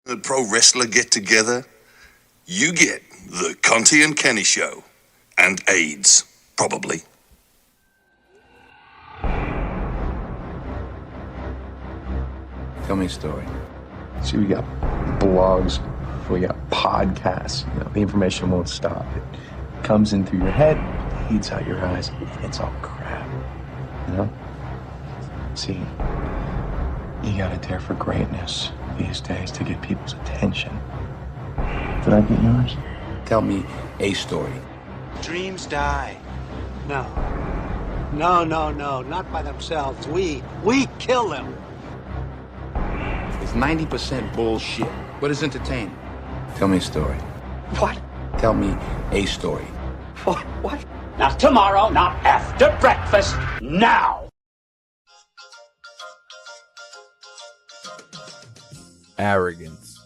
A pro wrestler get together, you get the Conte and Kenny Show. And AIDS, probably. Tell me a story. See, we got blogs, we got podcasts. You know, the information won't stop. It comes in through your head, eats out your eyes, and it's all crap. You know? See, you gotta dare for greatness these days to get people's attention. Did I get yours? Tell me a story. Dreams die. No, not by themselves. We kill them. It's 90% bullshit. What is entertaining? Tell me a story. What? Tell me a story. What? Not tomorrow, not after breakfast, now! Arrogance.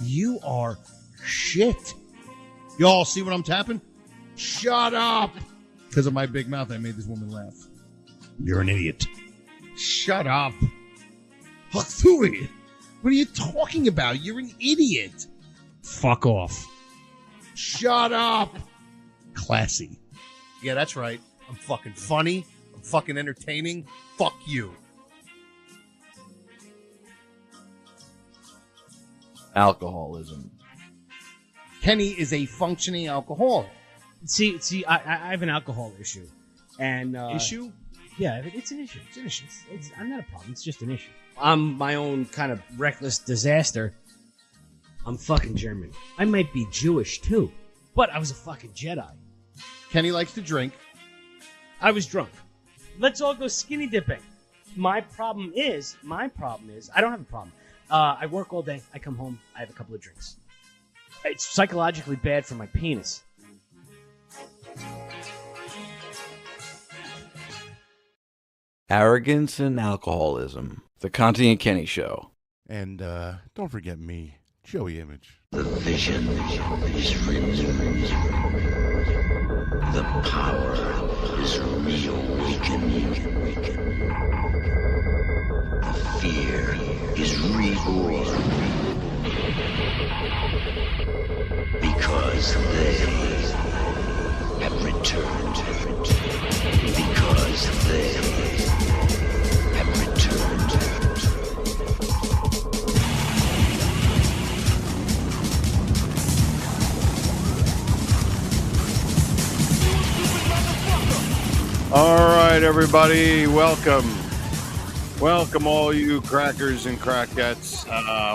You are shit. Y'all see what I'm tapping? Shut up! Because of my big mouth, I made this woman laugh. You're an idiot. Shut up. Huxley, what are you talking about? You're an idiot. Fuck off. Shut up. Classy. Yeah, that's right. I'm fucking funny. I'm fucking entertaining. Fuck you. Alcoholism. Kenny is a functioning alcoholic. See, I have an alcohol issue, and Issue? yeah, it's an issue. It's an issue. I'm not a problem. It's just an issue. I'm my own kind of reckless disaster. I'm fucking German. I might be Jewish too, but I was a fucking Jedi. Kenny likes to drink. I was drunk. Let's all go skinny dipping. My problem is, I don't have a problem. I work all day. I come home. I have a couple of drinks. It's psychologically bad for my penis. Arrogance and alcoholism. The Conte and Kenny Show. And don't forget me, Joey Image. The vision is real. The power is reawakening. The fear is reborn. Because they have returned. Because they have returned. All right, everybody, welcome. Welcome, all you crackers and crackettes.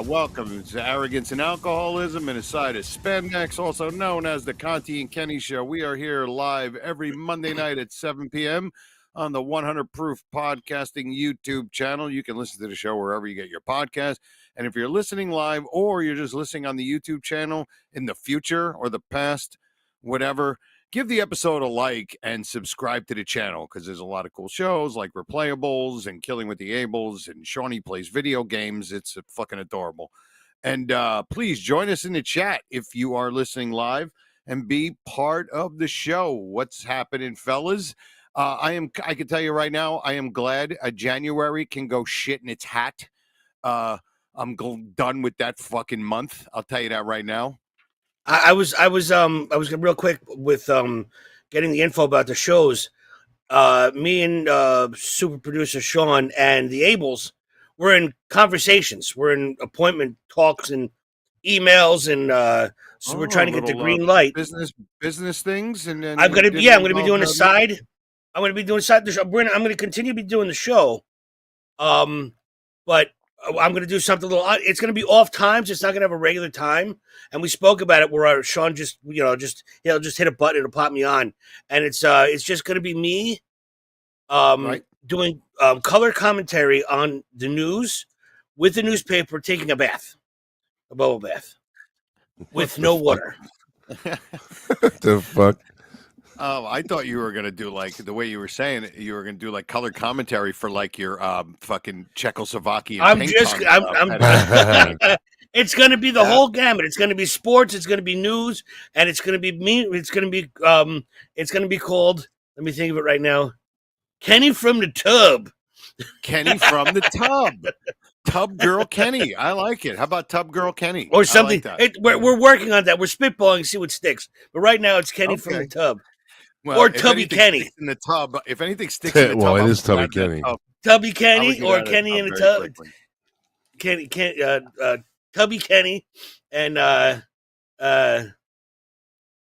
Welcome to Arrogance and Alcoholism and a side of Spandex, also known as the Conte and Kenny Show. We are here live every Monday night at 7 p.m. on the 100 Proof Podcasting YouTube channel. You can listen to the show wherever you get your podcast. And if you're listening live or you're just listening on the YouTube channel in the future or the past, whatever, give the episode a like and subscribe to the channel because there's a lot of cool shows like Replayables and Killing with the Ables and Shawnee Plays Video Games. It's fucking adorable. And please join us in the chat if you are listening live and be part of the show. What's happening, fellas? I can tell you right now, I am glad January can go shit in its hat. I'm done with that fucking month. I'll tell you that right now. I was real quick with getting the info about the shows. Me and super producer Sean and the Ables were in conversations. We're in appointment talks and emails, and so we're trying to get the green light. Business things, and then I'm gonna be doing a side. I'm gonna be doing side. I'm gonna continue to be doing the show, but I'm going to do something a little. It's going to be off times. It's not going to have a regular time. And we spoke about it where Sean he'll just hit a button, it'll pop me on, and it's just going to be me, doing color commentary on the news with the newspaper, taking a bubble bath, with no water. What the fuck? Oh, I thought you were going to do, like, the way you were saying it, you were going to do, like, color commentary for, like, your fucking Czechoslovakian. It's going to be the whole gamut. It's going to be sports. It's going to be news. And it's going to be me. It's going to be called, let me think of it right now, Kenny from the Tub. Kenny from the Tub. Tub Girl Kenny. I like it. How about Tub Girl Kenny? Or something. I like that. We're working on that. We're spitballing, see what sticks. But right now, it's Kenny from the tub. Well, or if Tubby anything Kenny. sticks in the tub. If anything sticks in the tub, Well, it I'm is Tubby glad that Kenny. Tubby I Kenny would get or out of Kenny in the the tub tub. very quickly. Tubby Kenny and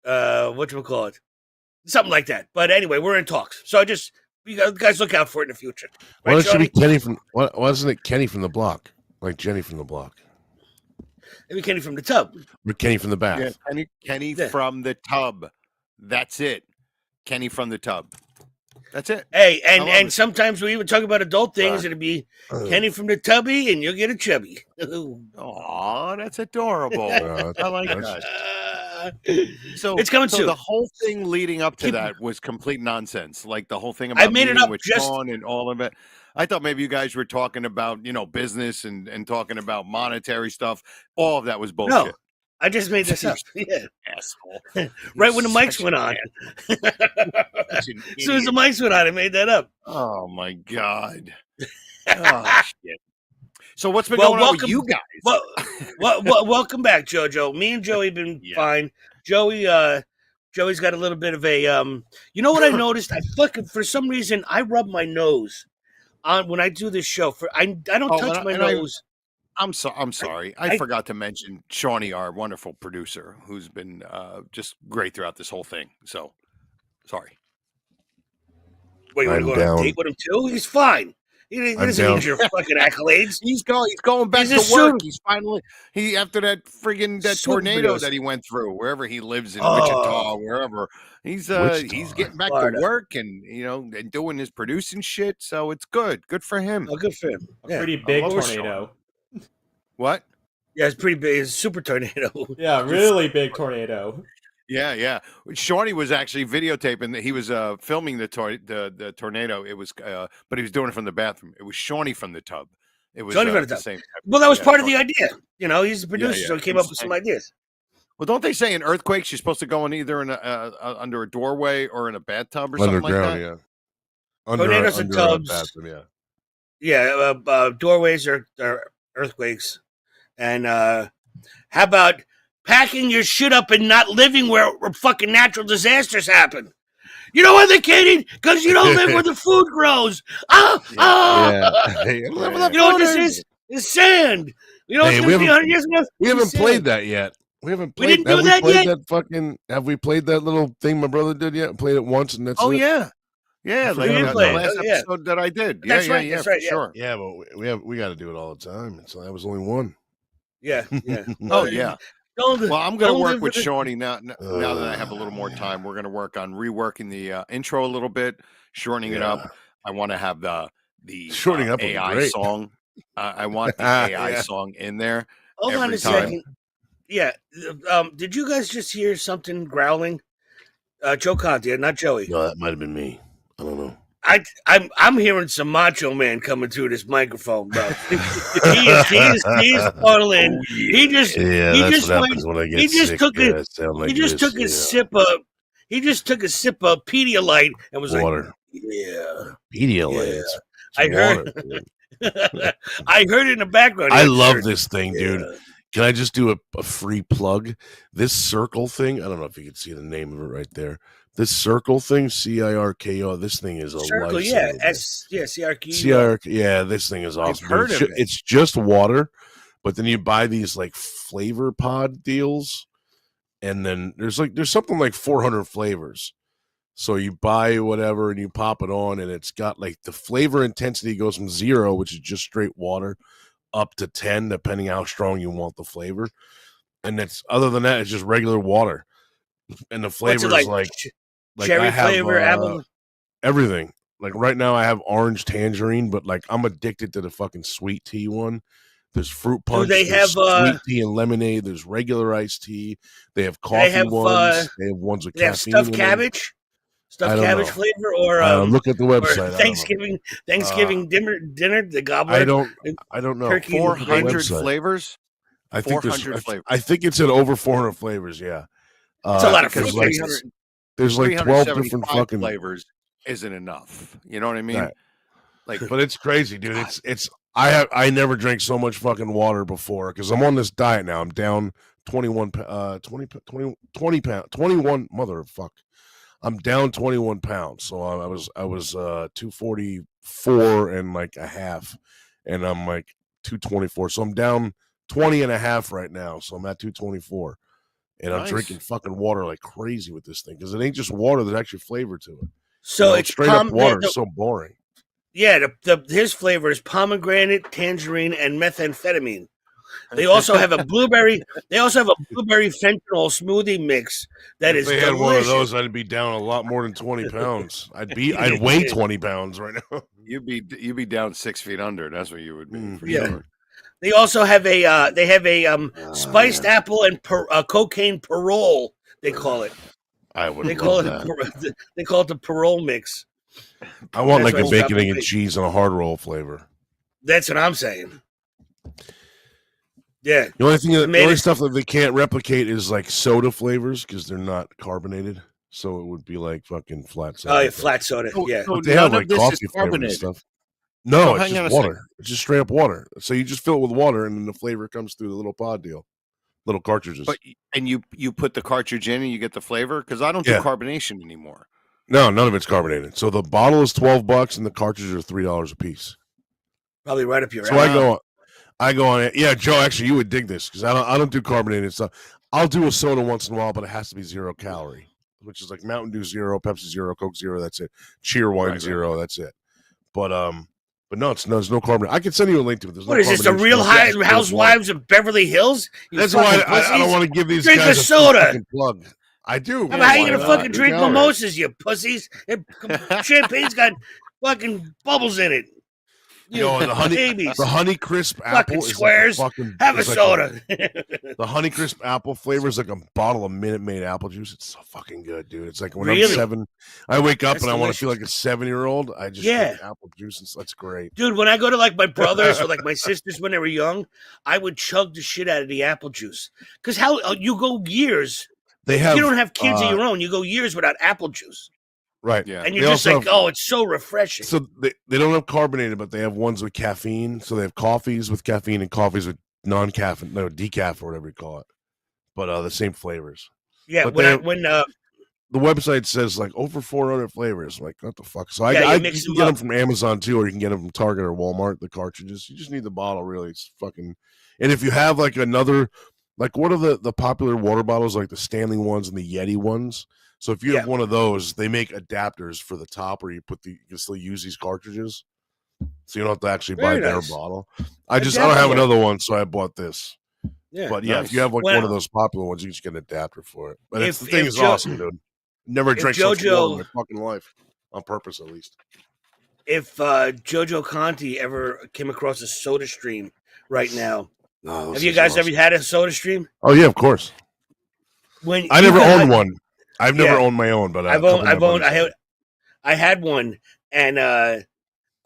whatchamacallit? Something like that. But anyway, we're in talks. So you guys look out for it in the future. Why Right, don't you be Shawnee? Kenny from? Why isn't it Kenny from the block? Like Jenny from the block, Maybe Kenny from the tub. or Kenny from the bath? Yeah, Kenny from the tub. That's it. Kenny from the tub. That's it. Hey, I love and it. sometimes we even talk about adult things. It'll be Kenny from the tubby, and you'll get a chubby. Oh, that's adorable. I like that. So it's coming soon. The whole thing leading up to that was complete nonsense. Like the whole thing about I made it meeting up with just- Sean and all of it. I thought maybe you guys were talking about, business and talking about monetary stuff. All of that was bullshit. No, I just made this up. Yeah, asshole. right when the mics went on. As soon as the mics went on, I made that up. Oh my god. Oh shit. So what's been going on with you guys? Welcome back, JoJo. Me and Joey been fine. Joey's got a little bit of a you know what I noticed? For some reason I rub my nose on when I do this show. I don't touch my nose. I'm sorry. I forgot to mention Shawnee, our wonderful producer, who's been just great throughout this whole thing. So sorry. Wait, you want to go on a date with him too? He's fine. He doesn't need your fucking accolades. He's going back to work. He's finally after that friggin' tornado that he went through, wherever he lives in Wichita, wherever. He's getting back to work and and doing his producing shit. So it's good. Good for him. Oh, good for him. A pretty big tornado. What? Yeah, it's pretty big. It's a super tornado. Yeah, really big tornado. Yeah. Shawnee was actually videotaping that he was filming the tornado. It was, but he was doing it from the bathroom. It was Shawnee from the tub. It was Shawnee from the the tub. same. Well, that was part of the idea. He's the producer, so he came up with some Interesting. ideas. Well, don't they say in earthquakes you're supposed to go in either in under a doorway or in a bathtub or something like that? Yeah. Tornadoes and tubs. Bathroom, Yeah, doorways are earthquakes. And how about packing your shit up and not living where fucking natural disasters happen? You know why they can't eat? Because you don't live where the food grows. You know what this is? It's sand. You know what's going to be 100 years ago? We haven't played that yet. We haven't played. Didn't do that yet. Have we played that little thing my brother did yet? Played it once and that's it. Yeah, like the last episode that I did. That's right. Yeah, That's right. sure. Yeah, but we got to do it all the time. So that was only one. Yeah. Oh yeah. Well, I'm going to work with Shawnee. Shawnee now that I have a little more time. We're going to work on reworking the intro a little bit, shortening it up. I want to have the shortening up AI song. I want the AI song in there. Hold on a second. Yeah. Did you guys just hear something growling? Joe Conte, not Joey. No, that might have been me. I don't know. I'm hearing some Macho Man coming through this microphone, bro. he is funneling. He just took a sip of Pedialyte and was water. Like, yeah, Pedialyte. Yeah. I heard it in the background. I love this thing, dude. Can I just do a free plug? This circle thing, I don't know if you can see the name of it right there. This circle thing, CIRKO, this thing is a circle, lifesaver. CRK. Yeah, this thing is awesome. I've heard of it. It's just water, but then you buy these like flavor pod deals, and then there's something like 400 flavors. So you buy whatever and you pop it on, and it's got like the flavor intensity goes from 0, which is just straight water, up to 10, depending how strong you want the flavor. And it's other than that, it's just regular water. And the flavor is like cherry I have, flavor, apple, everything. Like right now, I have orange tangerine, but like I'm addicted to the fucking sweet tea one. There's fruit punch. Do they have sweet tea and lemonade? There's regular iced tea. They have coffee ones. They have ones with caffeine. Stuffed cabbage. Stuffed cabbage flavor, or look at the website. Thanksgiving dinner, the gobbler. I don't know. 400 flavors. I think flavors. I think it's at over 400 flavors. Yeah, it's a lot of fruit. There's like 12 different fucking flavors. Isn't enough. You know what I mean? Right. But it's crazy, dude. It's I never drank so much fucking water before because I'm on this diet now. I'm down 21 21 motherfuck. I'm down 21 pounds. So I was 244 and like a half, and I'm like 224. So I'm down 20 and a half right now. So I'm at 224. And I'm drinking fucking water like crazy with this thing because it ain't just water. There's actually flavor to it. So it's straight up water. It's so boring. Yeah, his flavor is pomegranate, tangerine, and methamphetamine. They also have a blueberry. They also have a blueberry fentanyl smoothie mix that if is they delicious. had one of those, I'd be down a lot more than 20 pounds. I'd weigh 20 pounds right now. You'd be down 6 feet under. That's what you would be. For Yeah. sure. They also have a spiced apple and cocaine parole. They call it. I would. They call it the parole mix. I want That's like a what bacon, it's egg, and cheese and a hard roll flavor. That's what I'm saying. Yeah. The only stuff that they can't replicate is like soda flavors because they're not carbonated. So it would be like fucking flat soda. Oh, yeah, flat soda. Yeah. But they have like coffee flavor and stuff. No, it's just water. It's just straight up water. So you just fill it with water, and then the flavor comes through the little pod deal, little cartridges. And you put the cartridge in, and you get the flavor because I don't do carbonation anymore. No, none of it's carbonated. So the bottle is $12, and the cartridges are $3 a piece. Probably right up your alley. So I go on it. Yeah, Joe, actually, you would dig this because I don't do carbonated stuff. I'll do a soda once in a while, but it has to be 0 calorie, which is like Mountain Dew 0, Pepsi 0, Coke 0. That's it. Cheer wine 0. That's it. But no, there's no carbonate. I can send you a link to it. There's what is this? The Real Housewives of Beverly Hills? That's why I don't want to give these drink guys a soda. Plug. I do. How you gonna fucking drink mimosas, you pussies? Champagne's got fucking bubbles in it. You know, the honey crisp apple fucking squares. Is like a fucking, have a soda. The honey crisp apple flavor is like a bottle of Minute Maid apple juice. It's so fucking good, dude. It's like when I'm 7, I wake up and I want to feel like a 7-year-old. I just drink apple juice, and that's great, dude. When I go to like my brothers or like my sisters when they were young, I would chug the shit out of the apple juice because how you go years. You don't have kids of your own. You go years without apple juice. Right. Yeah. And you're just like, it's so refreshing. So they don't have carbonated, but they have ones with caffeine. So they have coffees with caffeine and coffees with non-caffeine, decaf or whatever you call it. But the same flavors. Yeah. But the website says like over 400 flavors. I'm like, what the fuck? So you can get them from Amazon too, or you can get them from Target or Walmart, the cartridges. You just need the bottle, really. It's fucking. And if you have like another, like what are the popular water bottles, like the Stanley ones and the Yeti ones? So if you have one of those, they make adapters for the top where you can still use these cartridges. So you don't have to actually buy their bottle. I don't have another one, so I bought this. Yeah. But if you have like one of those popular ones, you can just get an adapter for it. But the thing is awesome, dude. Never drank such water in my fucking life. On purpose, at least. If Jojo Conte ever came across a soda stream right now, have you guys ever had a soda stream? Oh yeah, of course. I never owned one. I've never owned my own, but I had one, and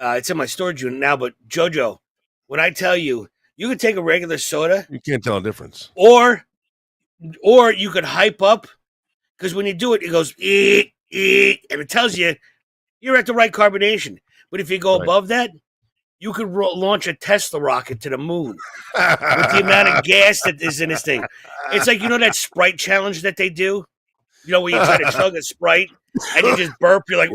it's in my storage unit now. But Jojo, when I tell you, you could take a regular soda, you can't tell a difference, or you could hype up because when you do it, it goes and it tells you you're at the right carbonation. But if you go above that, you could launch a Tesla rocket to the moon with the amount of gas that is in this thing. It's like that Sprite challenge that they do. You know, where you try to chug a Sprite and you just burp, you're like,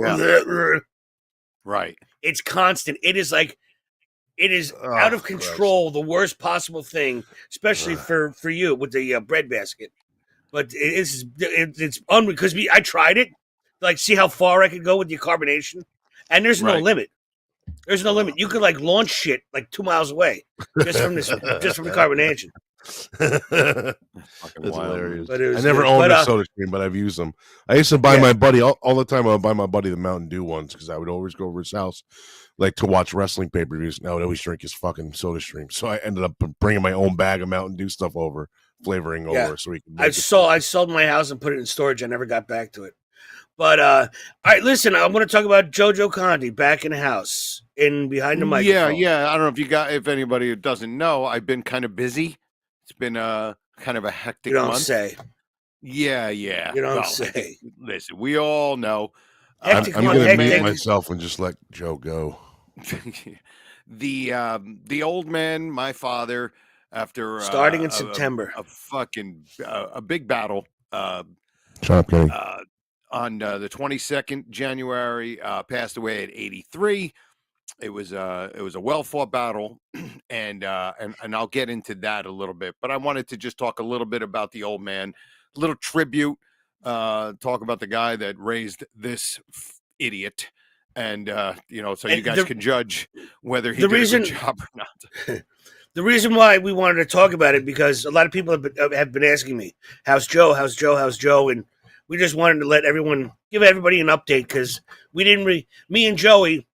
right. It's constant. It is out of control, the worst possible thing, especially for you with the bread basket. But it's unreal because I tried it, like see how far I could go with the carbonation, and there's no limit. There's no limit. You could like launch shit like 2 miles away just from the carbonation. That's hilarious. I never owned a soda stream, but I've used them. I used to buy my buddy all the time. I would buy my buddy the Mountain Dew ones because I would always go over his house, like to watch wrestling pay-per-views. And I would always drink his fucking soda stream. So I ended up bringing my own bag of Mountain Dew stuff over, flavoring over, so we can. I sold my house and put it in storage. I never got back to it. But all right, listen. I'm going to talk about Jojo Conte back in the house, behind the microphone. Yeah. I don't know if anybody who doesn't know, I've been kind of busy. It's been kind of a hectic month. You don't say. Yeah. You don't say. Listen, we all know. I'm going to mute myself and just let Joe go. the old man, my father, after Starting in September. A big battle. Shut up, Kenny. On the 22nd January, passed away at 83. It was a well fought battle, and I'll get into that a little bit. But I wanted to just talk a little bit about the old man, a little tribute, talk about the guy that raised this idiot, and so you guys can judge whether he did a good job or not. The reason why we wanted to talk about it, because a lot of people have been asking me, "How's Joe? How's Joe? How's Joe?" And we just wanted to give everybody an update, because we didn't me and Joey.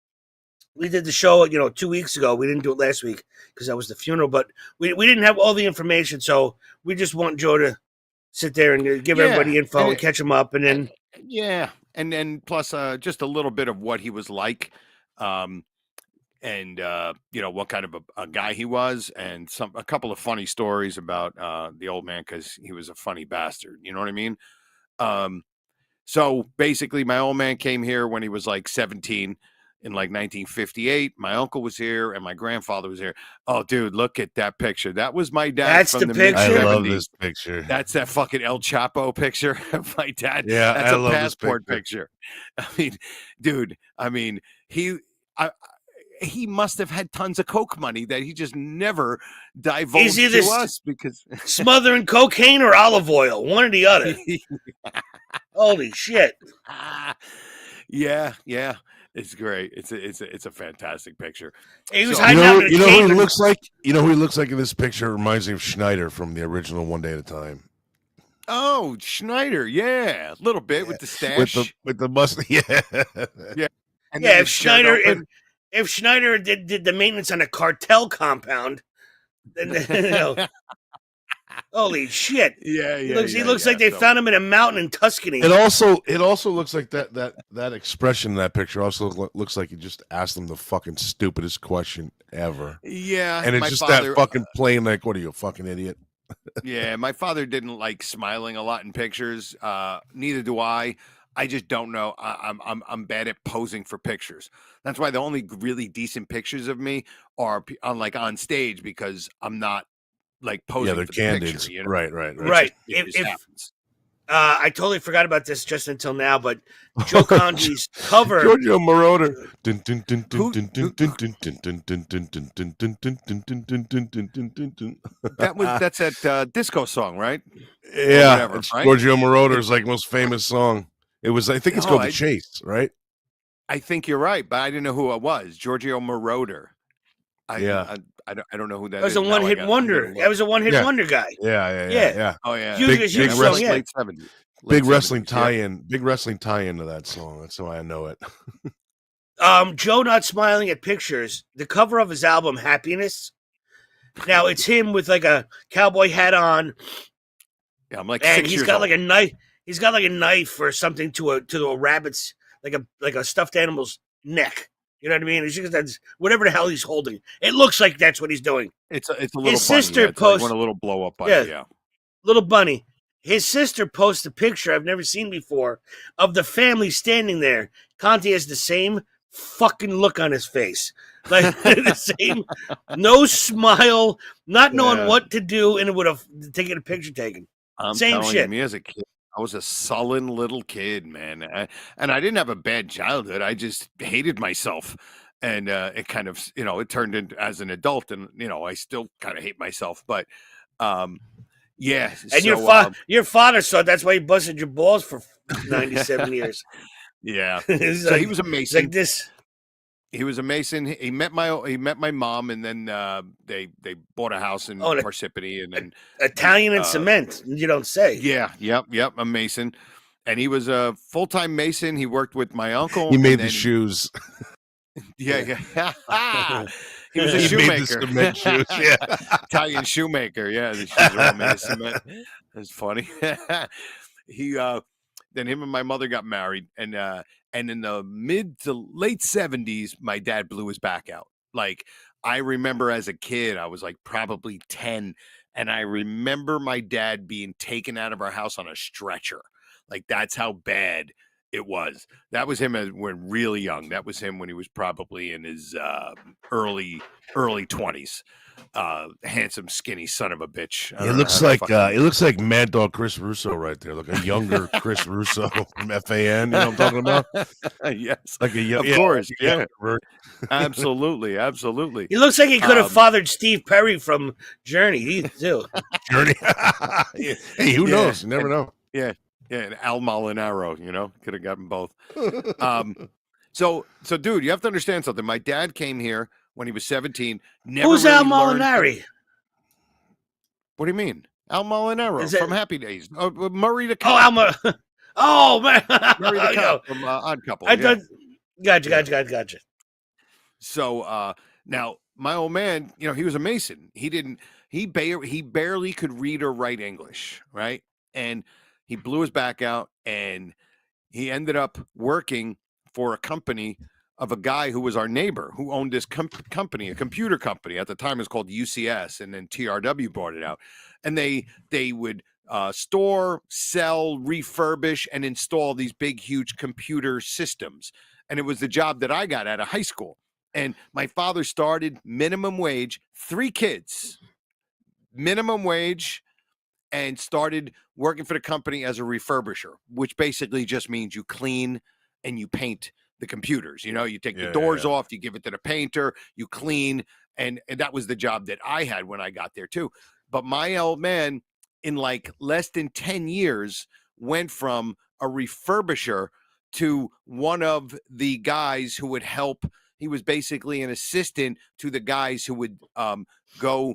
We did the show, 2 weeks ago. We didn't do it last week because that was the funeral, but we didn't have all the information. So we just want Joe to sit there and give everybody info and catch them up. And then, and then plus just a little bit of what he was like, and what kind of a guy he was, and a couple of funny stories about the old man, because he was a funny bastard. You know what I mean? So basically, my old man came here when he was like 17. In like 1958, my uncle was here and my grandfather was here. Oh, dude, look at that picture. That was my dad. That's from the picture. I love this picture. That's that fucking El Chapo picture of my dad. Yeah, that's I a love passport this picture. I mean, dude. He must have had tons of coke money that he just never divulged to us, because smothering cocaine or olive oil, one or the other. Holy shit! Yeah. It's great. It's a fantastic picture. He was hiding out in a you know cave. who he looks like? You know who he looks like in this picture? Reminds me of Schneider from the original One Day at a Time. Oh, Schneider, yeah, a little bit with the stash, with the mustache, yeah. And if Schneider did the maintenance on a cartel compound, then holy shit! Yeah, He looks like they found him in a mountain in Tuscany. It also looks like that expression in that picture also looks like you just asked them the fucking stupidest question ever. Yeah, and it's just that fucking plain, like, what are you, a fucking idiot? Yeah, my father didn't like smiling a lot in pictures. Neither do I. I just don't know. I'm bad at posing for pictures. That's why the only really decent pictures of me are on stage, because I'm not like posing. Yeah, they're for candid. The picture, you know? Right. It just happens. I totally forgot about this just until now, but Joe Conti's cover. Giorgio Moroder. That's that disco song, right? Yeah, whatever, it's right? Giorgio Moroder's like most famous song. It was, I think it's called The Chase, right? I think you're right, but I didn't know who it was. Giorgio Moroder. I don't know who that is. That was a one-hit wonder. That was a one-hit wonder guy. Yeah. Oh yeah. Big wrestling, late 70s. Big wrestling tie-in. Big wrestling tie-in to that song. That's why I know it. Joe not smiling at pictures. The cover of his album, Happiness. Now it's him with like a cowboy hat on. Yeah, I'm like, and 6 he's years got old. like a knife. He's got like a knife or something to a rabbit's, like a stuffed animal's neck. You know what I mean? It's just that's whatever the hell he's holding. It looks like that's what he's doing. It's a little his bunny. sister It's posts like one a little blow up bunny. Yeah. Little bunny. His sister posts a picture I've never seen before of the family standing there. Conte has the same fucking look on his face. Like the same, no smile, not knowing what to do, and it would have taken a picture taken. I'm Same telling shit. you, me as a kid, I was a sullen little kid, man. And I didn't have a bad childhood. I just hated myself. And it kind of, it turned into as an adult, and, I still kind of hate myself. But, yeah. And your father saw that's why he busted your balls for 97 years. Yeah. So like, he was a Mason. Like this. He was a Mason. He met my mom, and then they bought a house in Parsippany, and then Italian and cement. You don't say. Yeah, yep, a Mason, and he was a full-time Mason. He worked with my uncle. He made the shoes. Yeah. He was a shoemaker. Made the cement shoes. Yeah, Italian shoemaker. Yeah, the shoes were all made of cement. That's funny. Then him and my mother got married, and in the mid to late 70s, my dad blew his back out. Like, I remember as a kid, I was like probably 10, and I remember my dad being taken out of our house on a stretcher. Like, that's how bad It was. That was him when really young. That was him when he was probably in his early 20s. Handsome, skinny son of a bitch. It looks like Mad Dog Chris Russo right there, like a younger Chris Russo from FAN. You know what I'm talking about? Yes, like of course, yeah. Absolutely. He looks like he could have fathered Steve Perry from Journey. He too. Journey. Hey, who knows? You never know. Yeah, and Al Molinaro, could have gotten both. So, dude, you have to understand something. My dad came here when he was 17. Who's Al Molinari? What do you mean? Al Molinaro from Happy Days. Murray the Cop. Oh, man. Murray the Cop from Odd Couple. Gotcha. So now my old man, he was a Mason. He barely could read or write English, right? And he blew his back out, and he ended up working for a company of a guy who was our neighbor who owned this company, a computer company. At the time it was called UCS, and then TRW bought it out. And they would store, sell, refurbish, and install these big, huge computer systems. And it was the job that I got out of high school. And my father started minimum wage, 3 kids, minimum wage, and started working for the company as a refurbisher, which basically just means you clean and you paint the computers. You take the doors off, you give it to the painter, you clean, and that was the job that I had when I got there too. But my old man, in like less than 10 years, went from a refurbisher to one of the guys who would help. He was basically an assistant to the guys who would go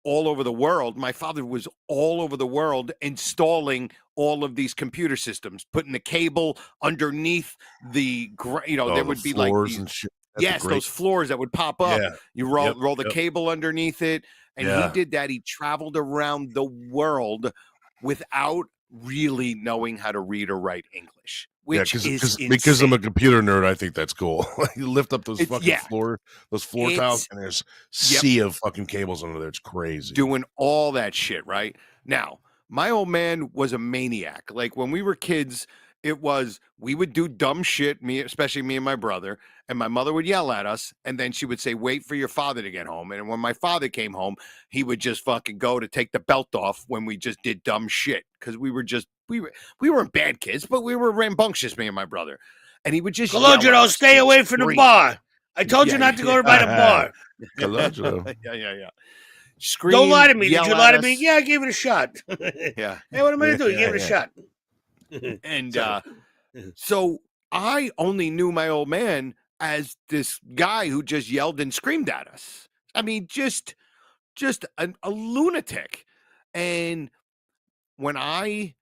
all over the world. My father was all over the world installing all of these computer systems, putting the cable underneath there would be like these, and shit. Those floors that would pop up. Yeah. You roll the cable underneath it. And he did that. He traveled around the world without really knowing how to read or write English. Because I'm a computer nerd, I think that's cool. You lift up those floor tiles, and there's sea of fucking cables under there. It's crazy. Doing all that shit, right? Now, my old man was a maniac. Like when we were kids, we would do dumb shit, especially me and my brother, and my mother would yell at us, and then she would say, wait for your father to get home. And when my father came home, he would just fucking go to take the belt off when we just did dumb shit. Because we weren't bad kids, but we were rambunctious, me and my brother. And he would just Colangelo, stay away from the bar. I told you not to go by the bar. Colangelo. Yeah. Scream, don't lie to me. Did you lie to me? Yeah, I gave it a shot. Yeah. Hey, what am I going to do? You gave it a shot. And so I only knew my old man as this guy who just yelled and screamed at us. I mean, just a lunatic. And when I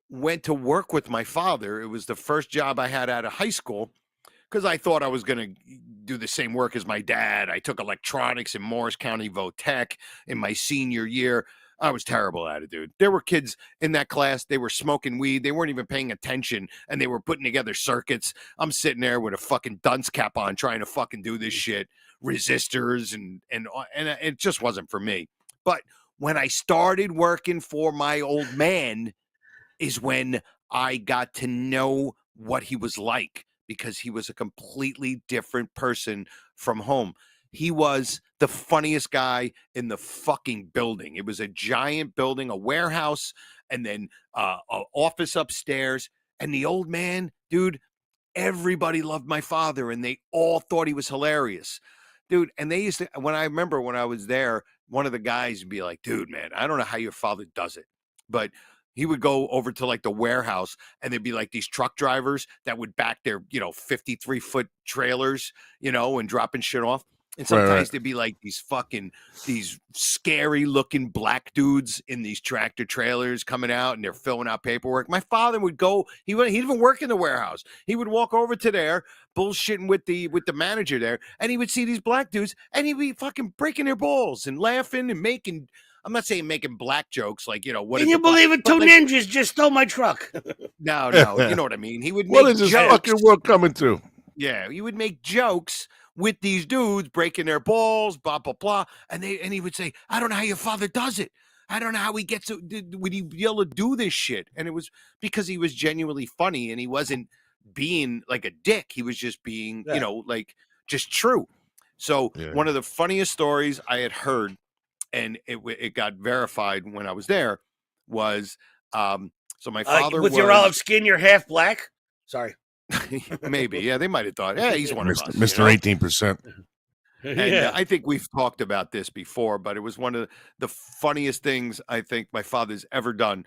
went to work with my father, it was the first job I had out of high school, because I thought I was going to do the same work as my dad. I took electronics in Morris County Votech in my senior year. I was terrible at it, dude. There were kids in that class. They were smoking weed. They weren't even paying attention, and they were putting together circuits. I'm sitting there with a fucking dunce cap on trying to fucking do this shit, resistors, and it just wasn't for me. But when I started working for my old man is when I got to know what he was like, because he was a completely different person from home. He was the funniest guy in the fucking building. It was a giant building, a warehouse, and then an office upstairs. And the old man, dude, everybody loved my father, and they all thought he was hilarious. Dude, and they used to, when I was there, one of the guys would be like, dude, man, I don't know how your father does it, but he would go over to like the warehouse, and there'd be like these truck drivers that would back their, 53-foot trailers, and dropping shit off. And sometimes there'd be like these scary looking black dudes in these tractor trailers coming out, and they're filling out paperwork. My father would go, he'd even work in the warehouse. He would walk over to there, bullshitting with the manager there, and he would see these black dudes, and he'd be fucking breaking their balls and laughing and making, I'm not saying making black jokes, like, what. Can you believe it? Two ninjas just stole my truck. No, you know what I mean? He would make jokes. What is this fucking world coming to? Yeah, he would make jokes with these dudes breaking their balls, blah, blah, blah. And he would say, I don't know how your father does it. I don't know how he gets it. Would he be able to do this shit? And it was because he was genuinely funny and he wasn't being like a dick. He was just being, like just true. So one of the funniest stories I had heard, and it got verified when I was there, was so my father with your olive skin, you're half black. Sorry. Maybe, yeah, they might have thought, yeah, he's one of us, Mr. 18%. And I think we've talked about this before, but it was one of the funniest things I think my father's ever done.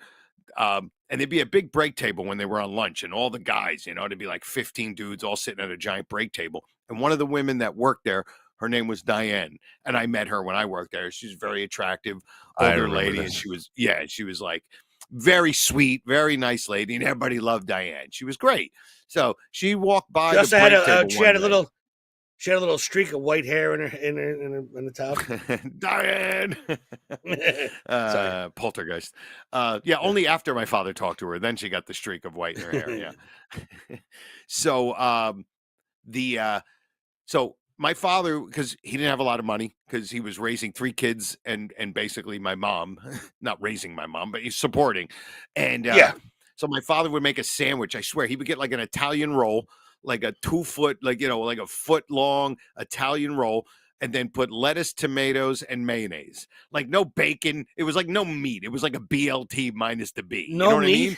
And there'd be a big break table when they were on lunch, and all the guys, there'd be like 15 dudes all sitting at a giant break table. And one of the women that worked there, her name was Diane, and I met her when I worked there. She's very attractive, older lady, and she was like very sweet, very nice lady, and everybody loved Diane. She was great. So she walked by. She also had a little streak of white hair in the top. Diane, poltergeist. Only after my father talked to her, then she got the streak of white in her hair. Yeah. So so my father, because he didn't have a lot of money, because he was raising 3 kids and basically my mom, not raising my mom, but he's supporting. And so my father would make a sandwich. I swear he would get like an Italian roll, like a 2 foot, like a foot long Italian roll, and then put lettuce, tomatoes, and mayonnaise. Like no bacon. It was like no meat. It was like a BLT minus the B. No you know what meat? I mean?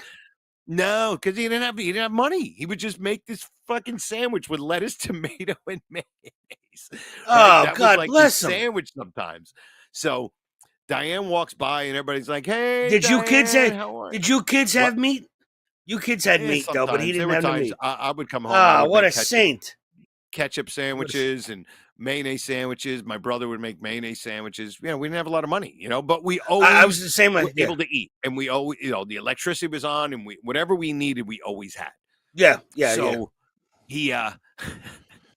No, because he didn't have money. He would just make this fucking sandwich with lettuce, tomato, and mayonnaise. Oh, that God was like bless the him. sandwich sometimes. So Diane walks by and everybody's like, "Hey, Did you Diane, kids have meat? You kids had meat though, but he didn't have the meat. I would come home. Ah, what a saint! Ketchup sandwiches and mayonnaise sandwiches. My brother would make mayonnaise sandwiches. We didn't have a lot of money, but we always I was the same way. were able to eat, and we always, the electricity was on, and whatever we needed, we always had. Yeah. So he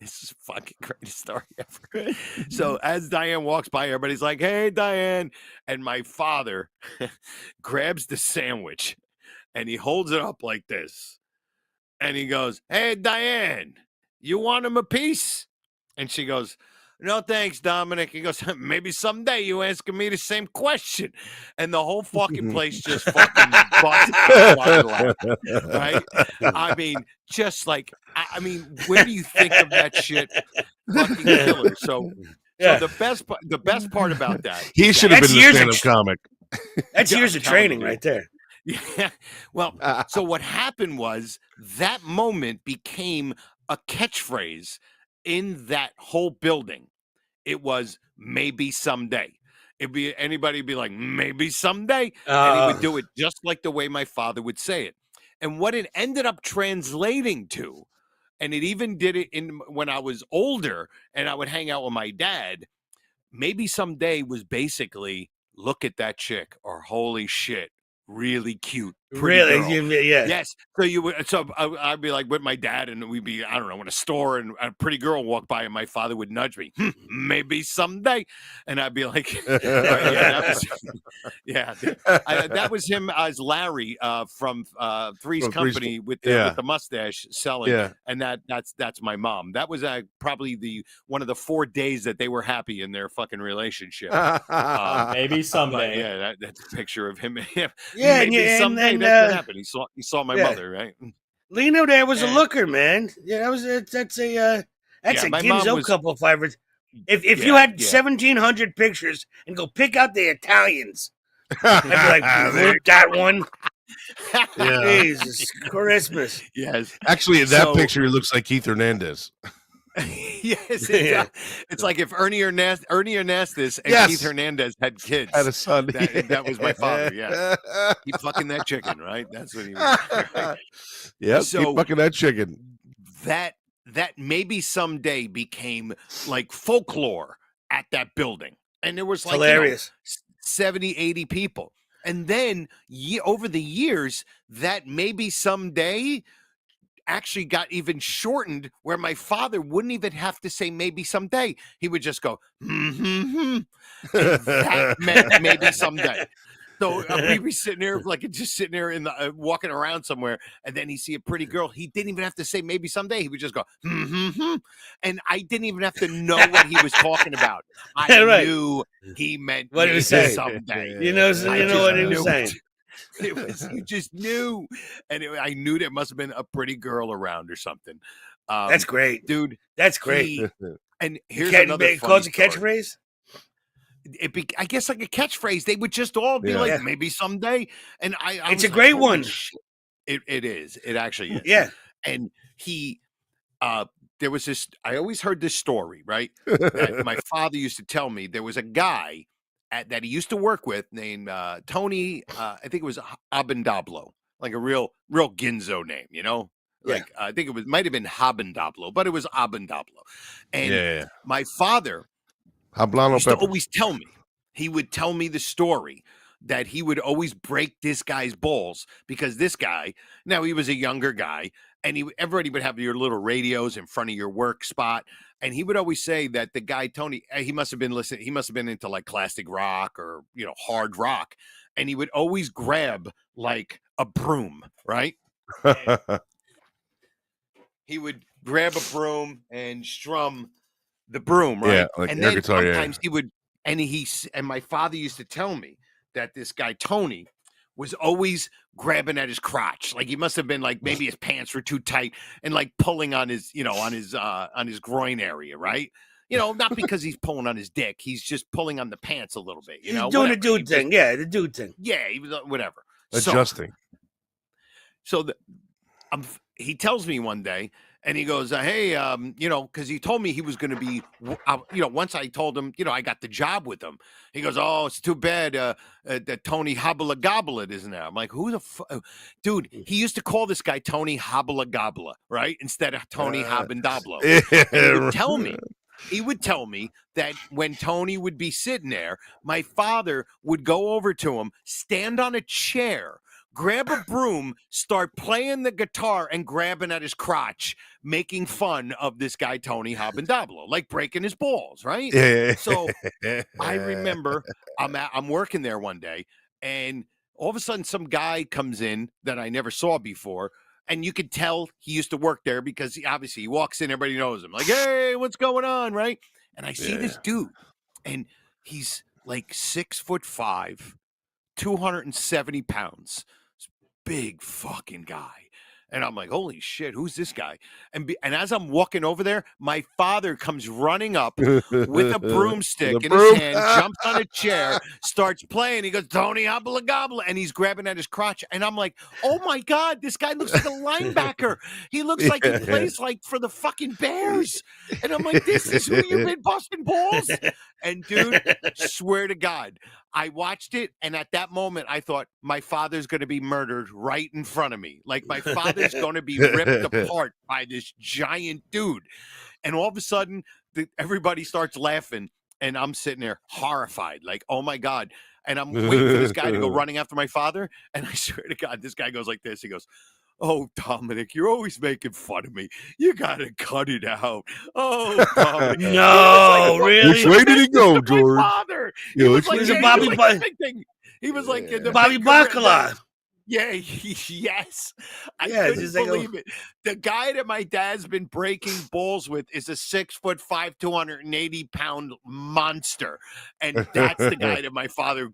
this is the fucking greatest story ever. So as Diane walks by, everybody's like, "Hey, Diane," and my father grabs the sandwich and he holds it up like this, and he goes, "Hey, Diane, you want him a piece?" And she goes, "No, thanks, Dominic." He goes, "Maybe someday you asking me the same question." And the whole fucking place just fucking busted out, right? I mean, just like, where do you think of that shit? Fucking killer. So the best part about that, he should have been the stand-up comic. That's years of training right there. Yeah. Well, so what happened was that moment became a catchphrase in that whole building. It was maybe someday. Anybody be like, maybe someday. And he would do it just like the way my father would say it. And what it ended up translating to, and it even did it when I was older and I would hang out with my dad, maybe someday was basically, look at that chick, or holy shit, really cute. Really? Girl. Yeah. Yes. So I'd be like with my dad, and we'd be, I don't know, in a store, and a pretty girl walked by, and my father would nudge me, maybe someday, and I'd be like, that was him as Larry from Three's Company with the mustache selling, and that's my mom. That was probably one of the 4 days that they were happy in their fucking relationship. Maybe someday. That's a picture of him. Yeah, maybe someday. That's what happened. He saw my mother, right? Lino there was a looker, man. Yeah, that's a Ginzo couple fibers. If you had 1,700 pictures and go pick out the Italians, I'd be like, look that one. Jesus Christmas. Yes. Actually, in that picture, he looks like Keith Hernandez. Yes, it's like if Ernie Hernandez and Keith Hernandez had kids. Had a son. That was my father. Yeah, he fucking that chicken, right? That's what he was. Right? Yeah, keep fucking that chicken. That maybe someday became like folklore at that building, and there was like hilarious 70, 80 people, and then over the years, that maybe someday actually got even shortened, where my father wouldn't even have to say maybe someday. He would just go, and that meant maybe someday. So we'd be sitting there, like just sitting there in the walking around somewhere, and then he'd see a pretty girl. He didn't even have to say maybe someday. He would just go, and I didn't even have to know what he was talking about. I knew he meant what he was saying someday. You know what he was saying. It was, you just knew, and I knew there must have been a pretty girl around or something. That's great, dude. That's great. And here's another funny calls a story. catchphrase. I guess like a catchphase. They would just all be like, maybe someday. And it's a great one. It is. It actually is. Yeah. And there was this. I always heard this story, right? That my father used to tell me. There was a guy that he used to work with named Tony. I think it was Abendablo, like a real Ginzo name, you know. Like I think might have been Habendablo, but it was Abendablo. And my father used to always tell me. He would tell me the story that he would always break this guy's balls because this guy, now he was a younger guy, and everybody would have your little radios in front of your work spot. And he would always say that the guy, Tony, he must have been listening. He must have been into like classic rock or, hard rock. And he would always grab like a broom, right? He would grab a broom and strum the broom, right? Yeah, like and then guitar, sometimes he would, and my father used to tell me that this guy, Tony, was always grabbing at his crotch. Like he must have been like, maybe his pants were too tight and like pulling on his, on his groin area, right? Not because he's pulling on his dick. He's just pulling on the pants a little bit, He's doing the dude thing. Yeah, the dude thing. Yeah, he was whatever. Adjusting. He tells me one day, and he goes, hey, because he told me he was going to be, once I told him, I got the job with him. He goes, oh, it's too bad that Tony Habla Goblet isn't there. I'm like, who the dude? He used to call this guy Tony Habla Goblet, right? Instead of Tony Habendablo. He would tell me that when Tony would be sitting there, my father would go over to him, stand on a chair, grab a broom, start playing the guitar and grabbing at his crotch, making fun of this guy, Tony Habendablo, like breaking his balls, right? Yeah. So I remember I'm working there one day, and all of a sudden some guy comes in that I never saw before, and you could tell he used to work there because he walks in, everybody knows him, like, hey, what's going on, right? And I see this dude, and he's like 6'5", 270 pounds. Big fucking guy. And I'm like, holy shit, who's this guy? And as I'm walking over there, my father comes running up with a broomstick in his hand, jumps on a chair, starts playing. He goes, Tony Habla Gobla, and he's grabbing at his crotch. And I'm like, oh my God, this guy looks like a linebacker. He looks like he plays like for the fucking Bears. And I'm like, this is who you've been busting balls? And dude, swear to God, I watched it, and at that moment, I thought my father's going to be murdered right in front of me. Like my father's going to be ripped apart by this giant dude. And all of a sudden, everybody starts laughing, and I'm sitting there horrified, like, oh my God. And I'm waiting for this guy to go running after my father. And I swear to God, this guy goes like this. He goes, oh, Dominic, you're always making fun of me. You got to cut it out. Oh, Dominic. No, really? Which way did he go, George? Father. Yeah, He was which like, way- Bobby he was like the Bobby big gorilla. Bacala. Yeah, yes. I Yeah, couldn't just like believe it. The guy that my dad's been breaking balls with is a 6'5", 280-pound monster. And that's the guy that my father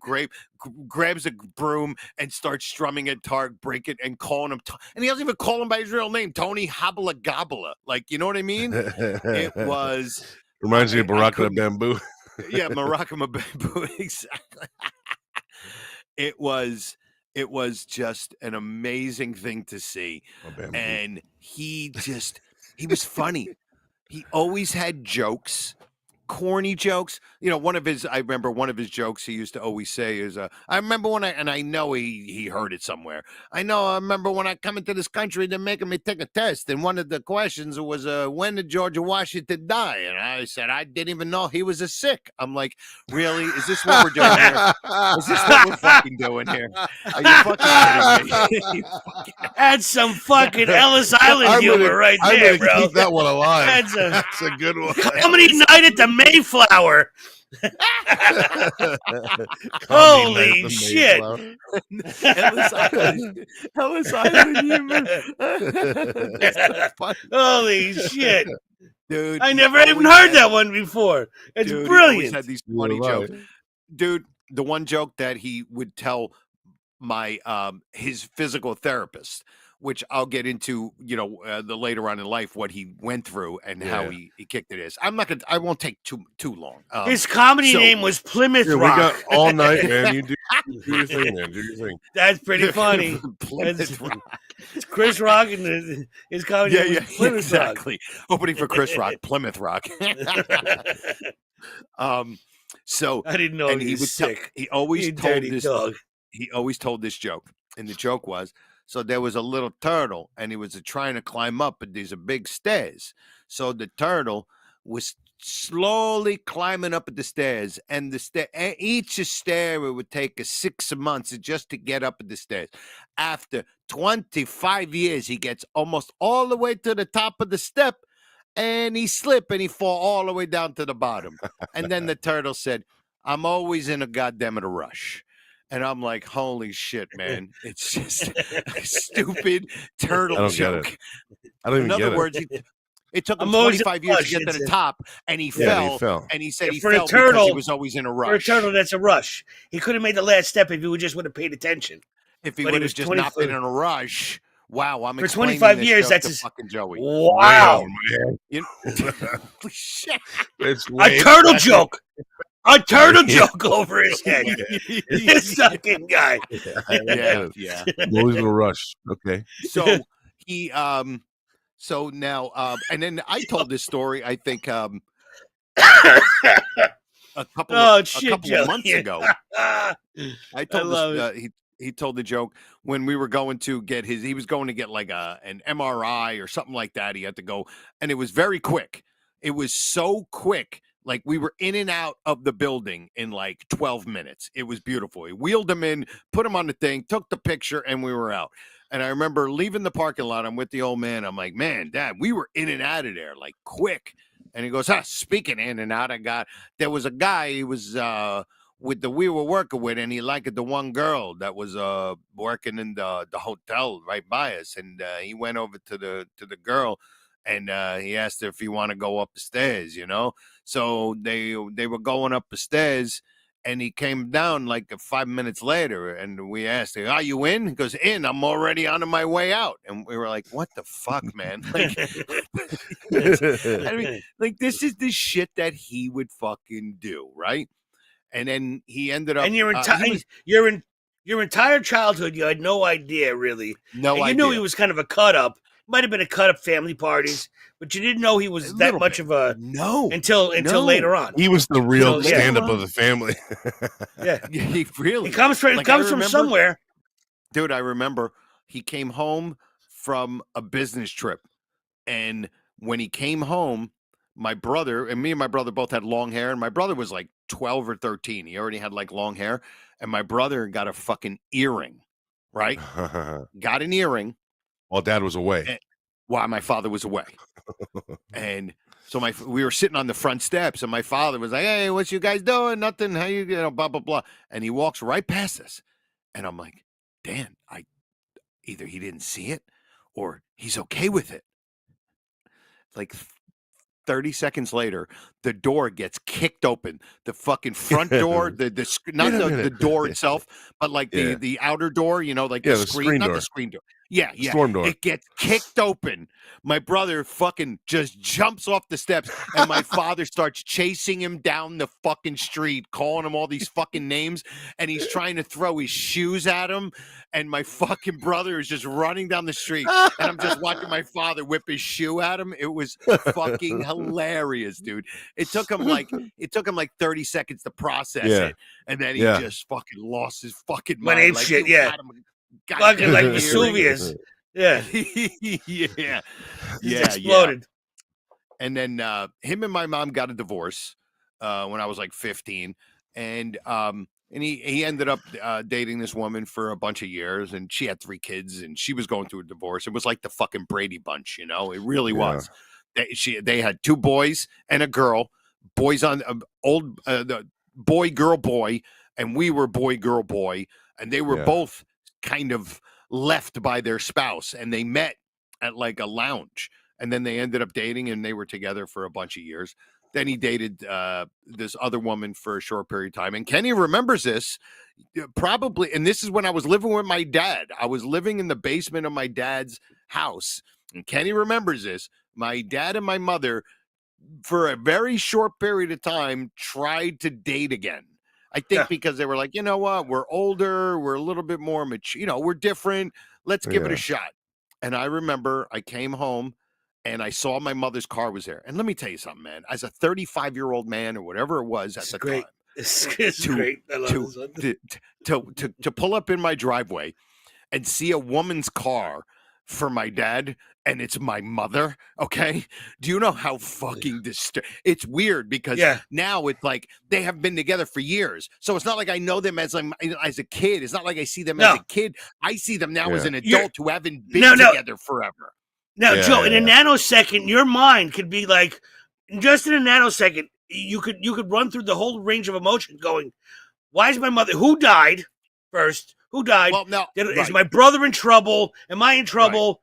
grabs a broom and starts strumming a guitar, break it, and calling him. And he doesn't even call him by his real name, Tony Habla Gobla. Like, you know what I mean? It was... Reminds me of Baraka Bamboo. Yeah, Maracama Bamboo, exactly. It was just an amazing thing to see. And he was funny. He always had jokes, corny jokes. I remember one of his jokes he used to always say is, I remember when I know he heard it somewhere. I remember when I come into this country, they're making me take a test. And one of the questions was, when did George Washington die? And I said, I didn't even know he was a sick. I'm like, really? Is this what we're doing here? Is this what we're fucking doing here? Are you fucking kidding me? That's some fucking Ellis Island humor right there, bro. Keep that one alive. That's a good one. Comedy night at the Mayflower. Holy shit. Ellis Island humor. Holy shit. Dude, I never even heard that one before. It's Dude, brilliant. He always had these funny jokes. Dude, the one joke that he would tell my his physical therapist, which I'll get into, the later on in life, what he went through and how he kicked it is. I won't take too long. His comedy name was Plymouth Rock. We got all night, man. You do your thing, man. Do your thing. That's pretty funny. Plymouth Rock. It's Chris Rock and his comedy name was Plymouth exactly. Opening for Chris Rock, Plymouth Rock. So I didn't know he was sick. He always told this dog. He always told this joke, and the joke was, so there was a little turtle, and he was trying to climb up, but there's a big stairs. So the turtle was slowly climbing up the stairs, and each stair it would take 6 months just to get up the stairs. After 25 years, he gets almost all the way to the top of the step, and he slip and he fall all the way down to the bottom. And then the turtle said, "I'm always in a goddamn rush." And I'm like, holy shit, man. It's just a stupid turtle joke. I don't even get it. In other words, it took him 25 years to get to the top, and he fell. And he said he fell because he was always in a rush. For a turtle, that's a rush. He could have made the last step if he would have paid attention. If he would have just not been in a rush. Wow, I'm for 25 years. That's his fucking Joey. Wow, man. Shit. A turtle joke. A turtle joke over his head. This fucking guy. Yeah. Always in a rush. Okay. So he so now and then I told this story, I think a couple of months ago. I told this he told the joke when we were going to get he was going to get like an MRI or something like that. He had to go, and it was very quick. It was so quick. Like we were in and out of the building in like 12 minutes. It was beautiful. He wheeled him in, put him on the thing, took the picture, and we were out. And I remember leaving the parking lot. I'm with the old man. I'm like, man, Dad, we were in and out of there like quick. And he goes, speaking in and out, there was a guy, he was we were working with, and he liked the one girl that was working in the hotel right by us. And he went over to the girl, and he asked her if he want to go up the stairs, So they were going up the stairs, and he came down like 5 minutes later, and we asked him, "Are you in?" He goes, "In. I'm already on my way out." And we were like, "What the fuck, man?" Like, I mean, like this is the shit that he would fucking do, right? And then he ended up. And your entire childhood, you had no idea, really. No idea. You knew he was kind of a cut up. Might have been a cut up family parties, but you didn't know he was that much of a until later on. He was the real stand-up of the family. Yeah, he really. It comes from somewhere. Dude, I remember he came home from a business trip, and when he came home, my brother and my brother both had long hair, and my brother was like 12 or 13. He already had like long hair, and my brother got a fucking earring, right? Got an earring. While Dad was away. While my father was away. And so we were sitting on the front steps, and my father was like, "Hey, what you guys doing? Nothing. How you blah, blah, blah." And he walks right past us. And I'm like, Dan, either he didn't see it or he's okay with it. Like 30 seconds later, the door gets kicked open. The fucking front door, not the door itself, but like the outer door, like the screen, not the screen door. Yeah. Storm door. It gets kicked open. My brother fucking just jumps off the steps, and my father starts chasing him down the fucking street, calling him all these fucking names, and he's trying to throw his shoes at him, and my fucking brother is just running down the street, and I'm just watching my father whip his shoe at him. It was fucking hilarious, dude. It took him like 30 seconds to process it, and then he just fucking lost his fucking mind. Went ape shit, fucking like Vesuvius. Yeah. Yeah. Exploded. And then him and my mom got a divorce when I was like 15. And he ended up dating this woman for a bunch of years, and she had 3 kids, and she was going through a divorce. It was like the fucking Brady Bunch, It really was. They had 2 boys and a girl. boys on the boy girl boy, and we were boy girl boy, and they were both kind of left by their spouse, and they met at like a lounge, and then they ended up dating, and they were together for a bunch of years. Then he dated this other woman for a short period of time, and Kenny remembers this probably. And this is when I was living with my dad. I was living in the basement of my dad's house, and Kenny remembers this. My dad and my mother, for a very short period of time, tried to date again. I think because they were like, you know what, we're older, we're a little bit more mature, we're different. Let's give it a shot. And I remember I came home and I saw my mother's car was there. And let me tell you something, man. As a 35-year-old man or whatever it was at the time, it's great. I love this one. To pull up in my driveway and see a woman's car for my dad, and it's my mother. Okay, do you know how fucking it's weird because now it's like they have been together for years, so it's not like I know them as a kid. It's not like I see them as a kid. I see them now as an adult who haven't been together forever. Now, Joe, in a nanosecond, your mind could be like, just in a nanosecond, you could run through the whole range of emotions going, why is my mother, who died first? Who died? Well, no, is my brother in trouble? Am I in trouble?